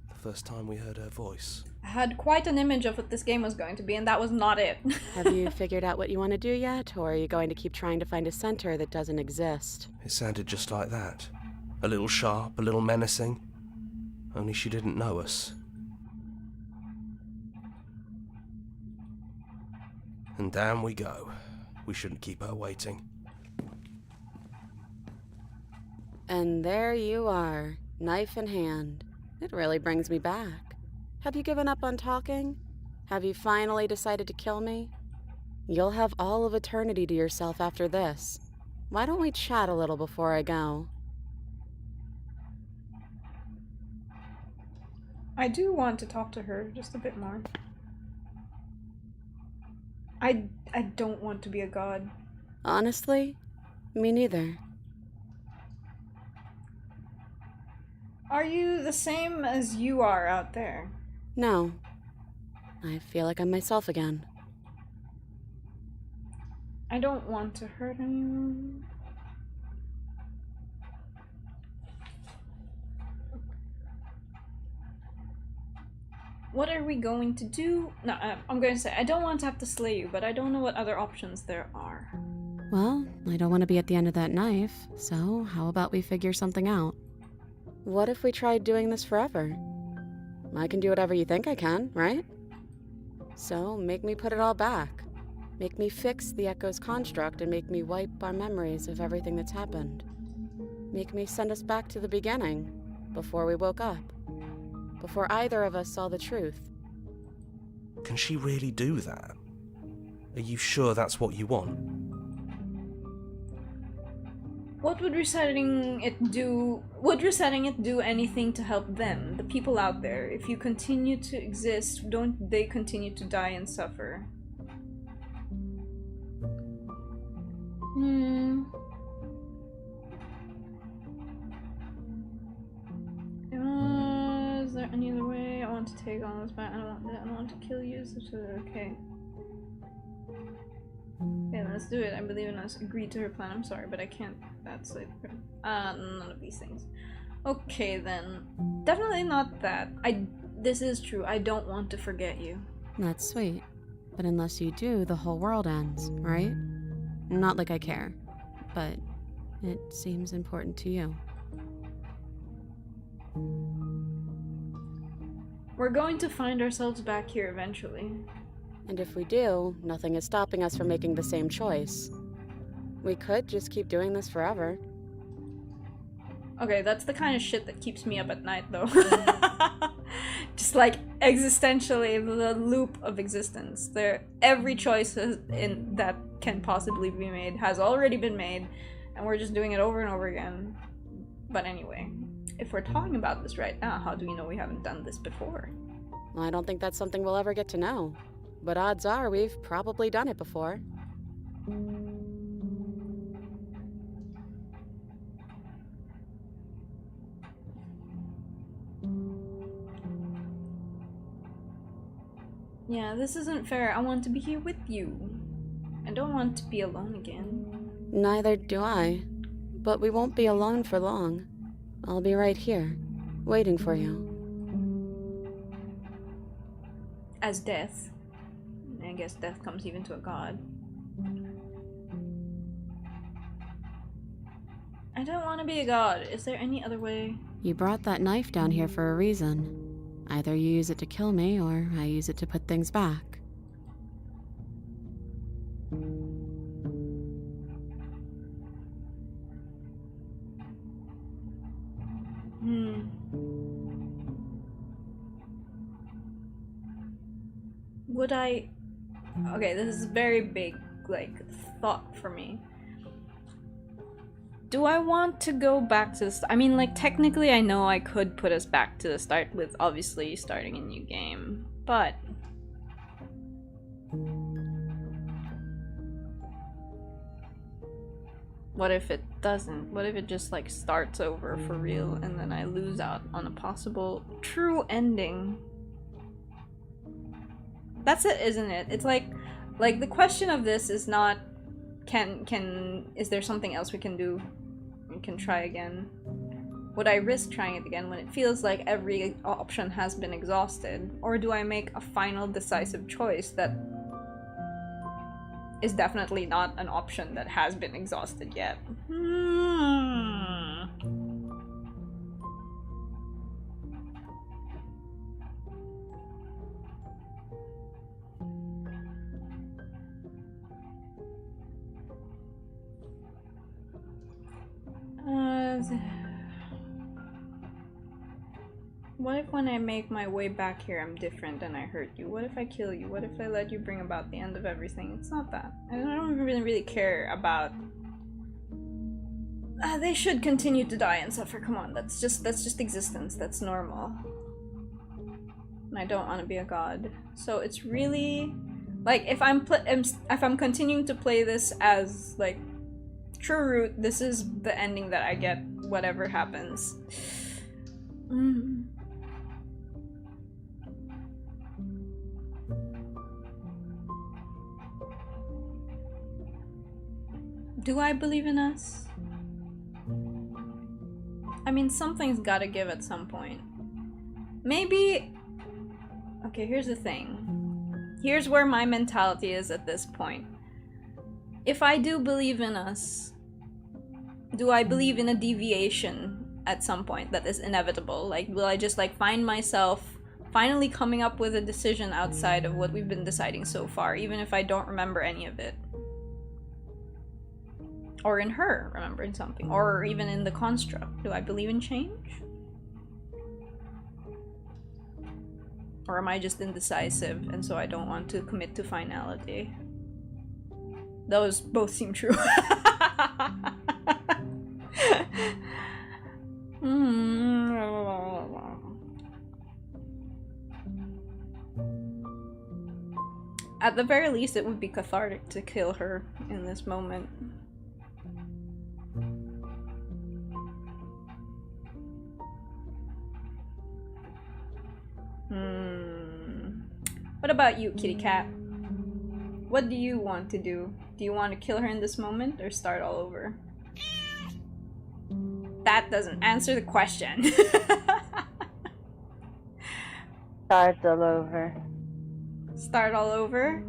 The first time we heard her voice? I had quite an image of what this game was going to be, and that was not it. Have you figured out what you want to do yet, or are you going to keep trying to find a center that doesn't exist? It sounded just like that. A little sharp, a little menacing. Only she didn't know us. And down we go. We shouldn't keep her waiting. And there you are, knife in hand. It really brings me back. Have you given up on talking? Have you finally decided to kill me? You'll have all of eternity to yourself after this. Why don't we chat a little before I go? I do want to talk to her just a bit more. I don't want to be a god. Honestly, me neither. Are you the same as you are out there? No. I feel like I'm myself again. I don't want to hurt anyone. What are we going to do? No, I'm going to say I don't want to have to slay you, but I don't know what other options there are. Well, I don't want to be at the end of that knife, so how about we figure something out? What if we tried doing this forever? I can do whatever you think I can, right? So make me put it all back. Make me fix the Echo's construct and make me wipe our memories of everything that's happened. Make me send us back to the beginning, before we woke up. Before either of us saw the truth. Can she really do that? Are you sure that's what you want? What would resetting it do? Would resetting it do anything to help them, the people out there? If you continue to exist, don't they continue to die and suffer? Is there any other way? I want to take on this back. I don't want to kill you. Okay. Okay, let's do it. I believe in us. Agree to her plan. I'm sorry, but I can't. That's like none of these things. Okay then. Definitely not that. This is true. I don't want to forget you. That's sweet. But unless you do, the whole world ends, right? Not like I care, but it seems important to you. We're going to find ourselves back here eventually. And if we do, nothing is stopping us from making the same choice. We could just keep doing this forever. Okay, that's the kind of shit that keeps me up at night, though. Just like existentially, the loop of existence. Every choice that can possibly be made has already been made, and we're just doing it over and over again. But anyway, if we're talking about this right now, how do we know we haven't done this before? Well, I don't think that's something we'll ever get to know. But odds are we've probably done it before. Yeah, this isn't fair. I want to be here with you. I don't want to be alone again. Neither do I. But we won't be alone for long. I'll be right here, waiting for you. As death. I guess death comes even to a god. I don't want to be a god. Is there any other way? You brought that knife down here for a reason. Either you use it to kill me, or I use it to put things back. Would I... Okay, this is a very big, like, thought for me. Do I want to go back to the I mean, like, technically I know I could put us back to the start with obviously starting a new game, but... What if it doesn't? What if it just, like, starts over for real and then I lose out on a possible true ending? That's it, isn't it? It's like the question of this is not is there something else we can do? We can try again. Would I risk trying it again when it feels like every option has been exhausted? Or do I make a final decisive choice that is definitely not an option that has been exhausted yet? What if when I make my way back here I'm different and I hurt you? What if I kill you? What if I let you bring about the end of everything? It's not that. I don't really care about... they should continue to die and suffer. Come on, that's just existence. That's normal. And I don't want to be a god. So it's really... Like, if I'm continuing to play this as, like, true root, this is the ending that I get, whatever happens. Do I believe in us? I mean, something's gotta give at some point. Maybe... Okay, here's the thing. Here's where my mentality is at this point. If I do believe in us, do I believe in a deviation at some point that is inevitable? Like, will I just like find myself finally coming up with a decision outside of what we've been deciding so far, even if I don't remember any of it? Or in her remembering something, or even in the construct. Do I believe in change? Or am I just indecisive and so I don't want to commit to finality? Those both seem true. At the very least, it would be cathartic to kill her in this moment. What about you, kitty cat? What do you want to do? Do you want to kill her in this moment or start all over? That doesn't answer the question. Start all over. Start all over?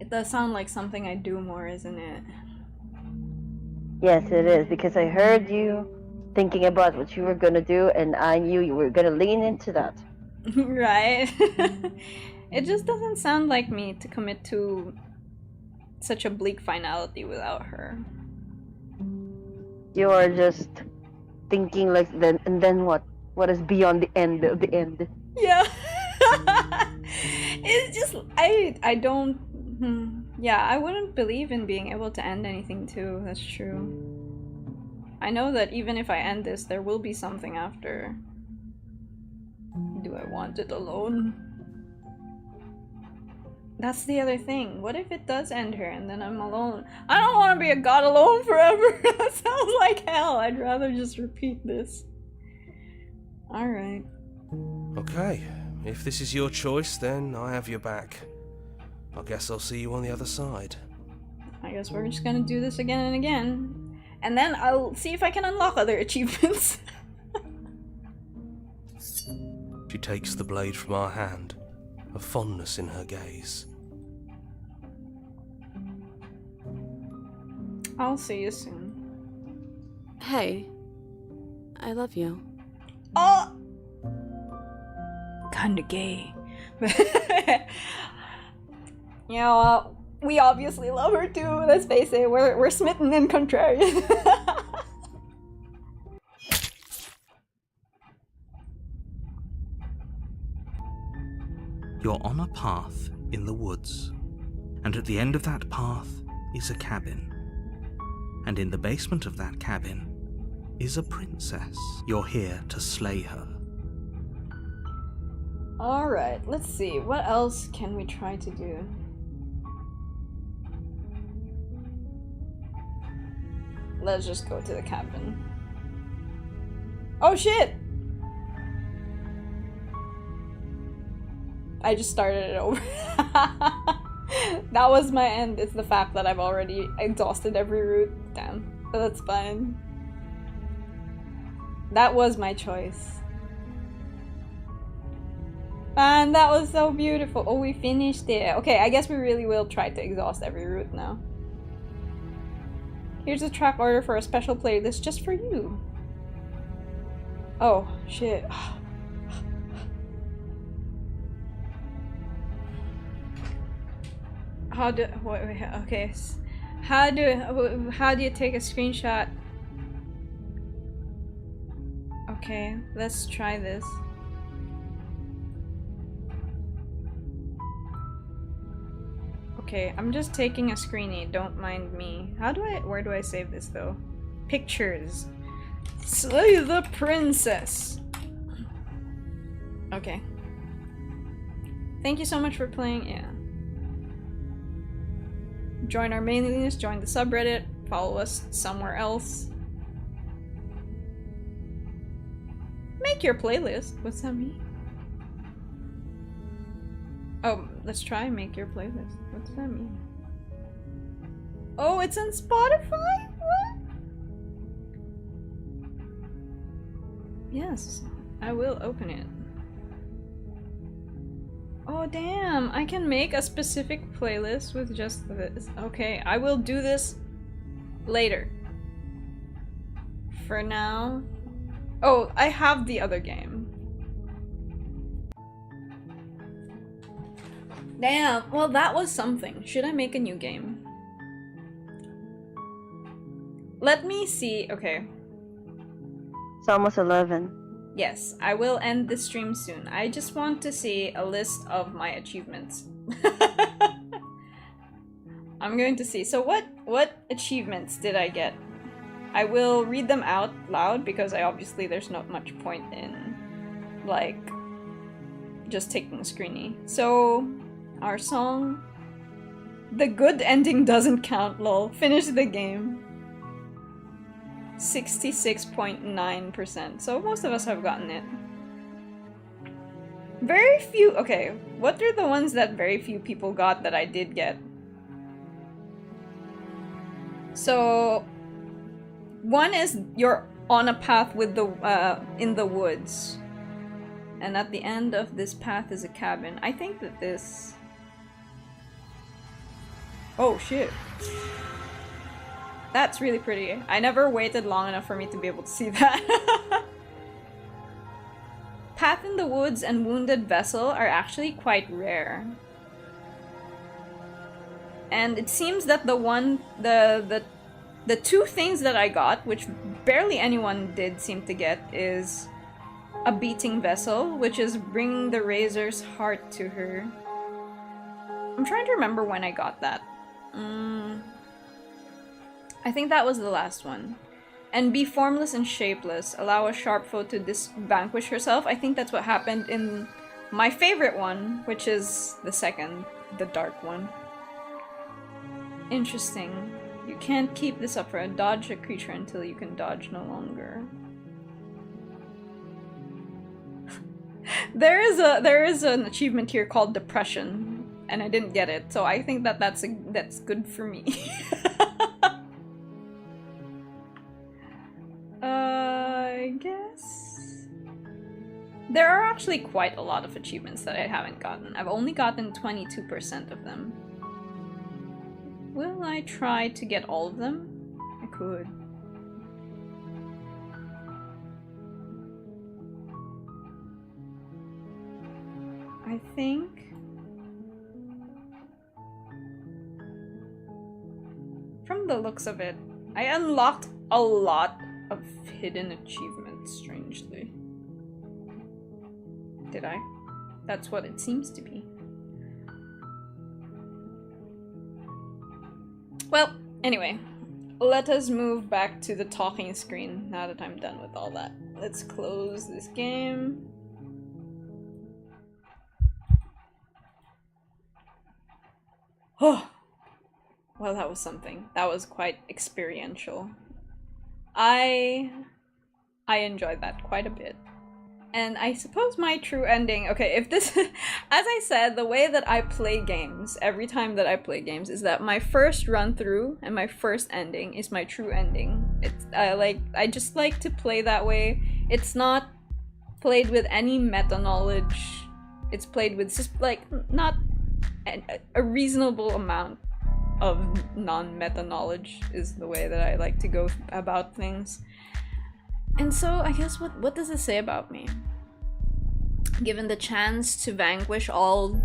It does sound like something I do more, isn't it? Yes, it is, because I heard you thinking about what you were gonna do, and I knew you were gonna lean into that. Right? It just doesn't sound like me to commit to such a bleak finality without her. You are just thinking like then, and then what? What is beyond the end of the end? Yeah. It's just I don't yeah, I wouldn't believe in being able to end anything too. That's true. I know that even if I end this, there will be something after. Do I want it alone? That's the other thing. What if it does end her and then I'm alone? I don't want to be a god alone forever. That sounds like hell. I'd rather just repeat this. Alright. Okay, if this is your choice, then I have your back. I guess I'll see you on the other side. I guess we're just gonna do this again and again. And then I'll see if I can unlock other achievements. She takes the blade from our hand, a fondness in her gaze. I'll see you soon. Hey, I love you. Oh! Kinda gay. You know, we obviously love her too, let's face it. We're smitten and contrarian. You're on a path in the woods, and at the end of that path is a cabin. And in the basement of that cabin is a princess. You're here to slay her. Alright, let's see. What else can we try to do? Let's just go to the cabin. Oh shit! I just started it over. That was my end. It's the fact that I've already exhausted every route. Damn. But that's fine. That was my choice. Man, that was so beautiful. Oh, we finished it. Okay, I guess we really will try to exhaust every route now. Here's a track order for a special playlist just for you. Oh, shit. How do wait, okay? How do you take a screenshot? Okay, let's try this. Okay, I'm just taking a screenie. Don't mind me. Where do I save this though? Pictures. Slay the princess. Okay. Thank you so much for playing. Yeah. Join our mailing list, join the subreddit, follow us somewhere else. Make your playlist. What's that mean? Oh, let's try make your playlist. What does that mean? Oh, it's on Spotify? What? Yes, I will open it. Oh damn, I can make a specific playlist with just this. Okay, I will do this later. For now... Oh, I have the other game. Damn, well that was something. Should I make a new game? Let me see, okay. It's almost 11. Yes, I will end the stream soon. I just want to see a list of my achievements. I'm going to see. So what achievements did I get? I will read them out loud because obviously there's not much point in like just taking a screenie. So our song, the good ending doesn't count, lol. Finish the game. 66.9%. So most of us have gotten it. Very few. Okay, what are the ones that very few people got that I did get? So one is you're on a path with the in the woods, and at the end of this path is a cabin. I think that this... Oh shit. That's really pretty. I never waited long enough for me to be able to see that. Path in the Woods and Wounded Vessel are actually quite rare. And it seems that the two things that I got, which barely anyone did seem to get, is a beating vessel, which is bring the razor's heart to her. I'm trying to remember when I got that. I think that was the last one. And be formless and shapeless. Allow a sharp foe to vanquish herself. I think that's what happened in my favorite one, which is the second, the dark one. Interesting. You can't keep this up forever. Dodge a creature until you can dodge no longer. There is an achievement here called Depression, and I didn't get it, so I think that's good for me. I guess there are actually quite a lot of achievements that I haven't gotten. I've only gotten 22% of them. Will I try to get all of them? I could. I think from the looks of it, I unlocked a lot of hidden achievements, strangely. Did I? That's what it seems to be. Well, anyway, let us move back to the talking screen now that I'm done with all that. Let's close this game. Oh, well, that was something. That was quite experiential. I enjoyed that quite a bit. And I suppose my true ending, okay, if this, as I said, the way that I play games, every time that I play games, is that my first run through and my first ending is my true ending. It's, I just like to play that way. It's not played with any meta knowledge. It's played with just, like, not a reasonable amount of non-meta knowledge is the way that I like to go about things. And so, I guess, what does it say about me? Given the chance to vanquish all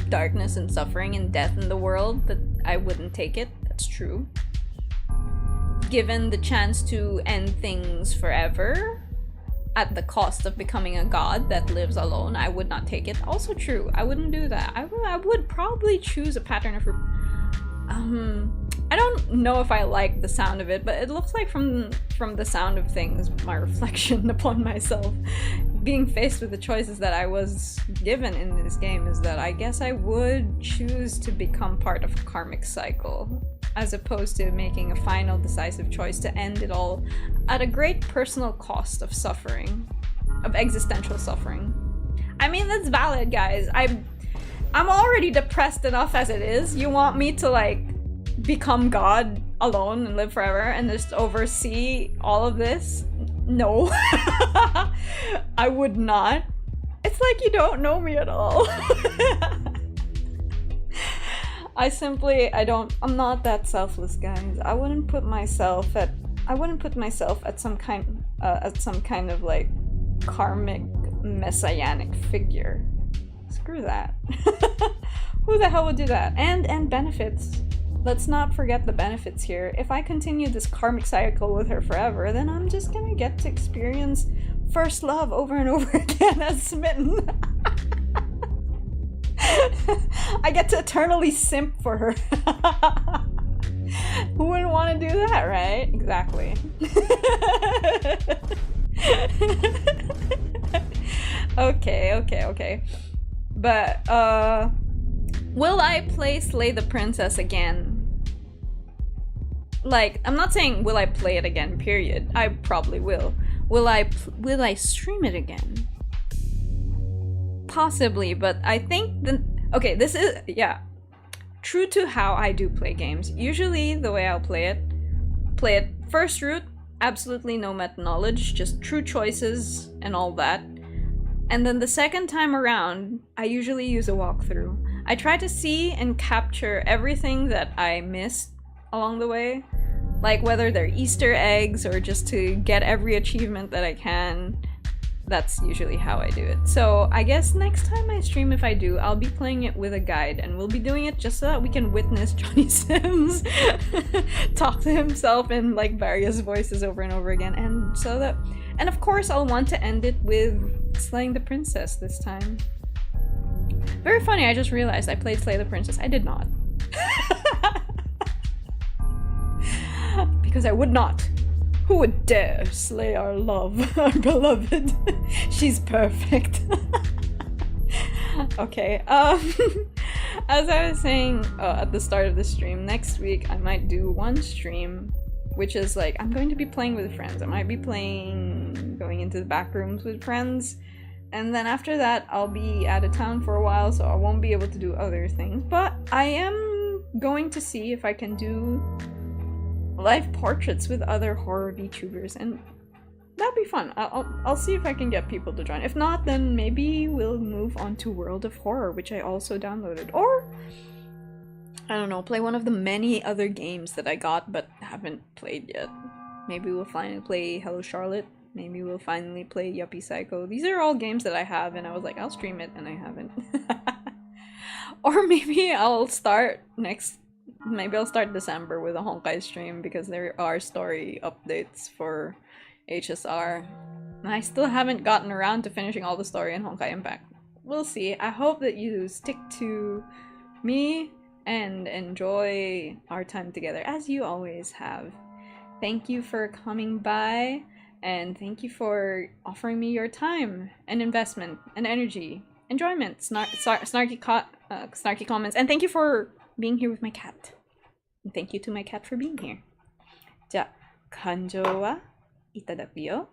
darkness and suffering and death in the world, that I wouldn't take it. That's true. Given the chance to end things forever, at the cost of becoming a god that lives alone, I would not take it. Also true. I wouldn't do that. I would probably choose a pattern of... I don't know if I like the sound of it, but it looks like from the sound of things, my reflection upon myself, being faced with the choices that I was given in this game, is that I guess I would choose to become part of a karmic cycle, as opposed to making a final decisive choice to end it all at a great personal cost of suffering, of existential suffering. I mean, that's valid, guys. I'm already depressed enough as it is. You want me to, like, become God alone and live forever and just oversee all of this? No. I would not. It's like you don't know me at all. I'm not that selfless, guys. I wouldn't put myself at some kind of like karmic messianic figure. Screw that. Who the hell would do that? And benefits. Let's not forget the benefits here. If I continue this karmic cycle with her forever, then I'm just gonna get to experience first love over and over again as smitten. I get to eternally simp for her. Who wouldn't want to do that, right? Exactly. Okay. But, will I play Slay the Princess again? Like, I'm not saying will I play it again, period. I probably will. Will I stream it again? Possibly, but I think okay, this is, yeah, true to how I do play games. Usually the way I'll play it first route, absolutely no meta knowledge, just true choices and all that. And then the second time around, I usually use a walkthrough. I try to see and capture everything that I missed along the way, like whether they're Easter eggs or just to get every achievement that I can. That's usually how I do it. So I guess next time I stream, if I do, I'll be playing it with a guide, and we'll be doing it just so that we can witness Johnny Sims talk to himself in like various voices over and over again, and of course I'll want to end it with slaying the princess this time. Very funny, I just realized I played Slay the Princess. I did not. Because I would not. Who would dare slay our love, our beloved? She's perfect. Okay, as I was saying at the start of the stream, next week I might do one stream, which is like, I'm going to be playing with friends. I might be going into the back rooms with friends, and then after that I'll be out of town for a while, so I won't be able to do other things, but I am going to see if I can do live portraits with other horror VTubers, and that'd be fun. I'll see if I can get people to join. If not, then maybe we'll move on to World of Horror, which I also downloaded. Or, I don't know, play one of the many other games that I got but haven't played yet. Maybe we'll finally play Hello Charlotte. Maybe we'll finally play Yuppie Psycho. These are all games that I have, and I was like, I'll stream it, and I haven't. Or maybe I'll start December with a Honkai stream, because there are story updates for HSR. And I still haven't gotten around to finishing all the story in Honkai Impact. We'll see. I hope that you stick to me and enjoy our time together, as you always have. Thank you for coming by, and thank you for offering me your time and investment and energy, enjoyment, snarky comments, and thank you for being here with my cat. And thank you to my cat for being here. じゃあ、感情はいただくよ。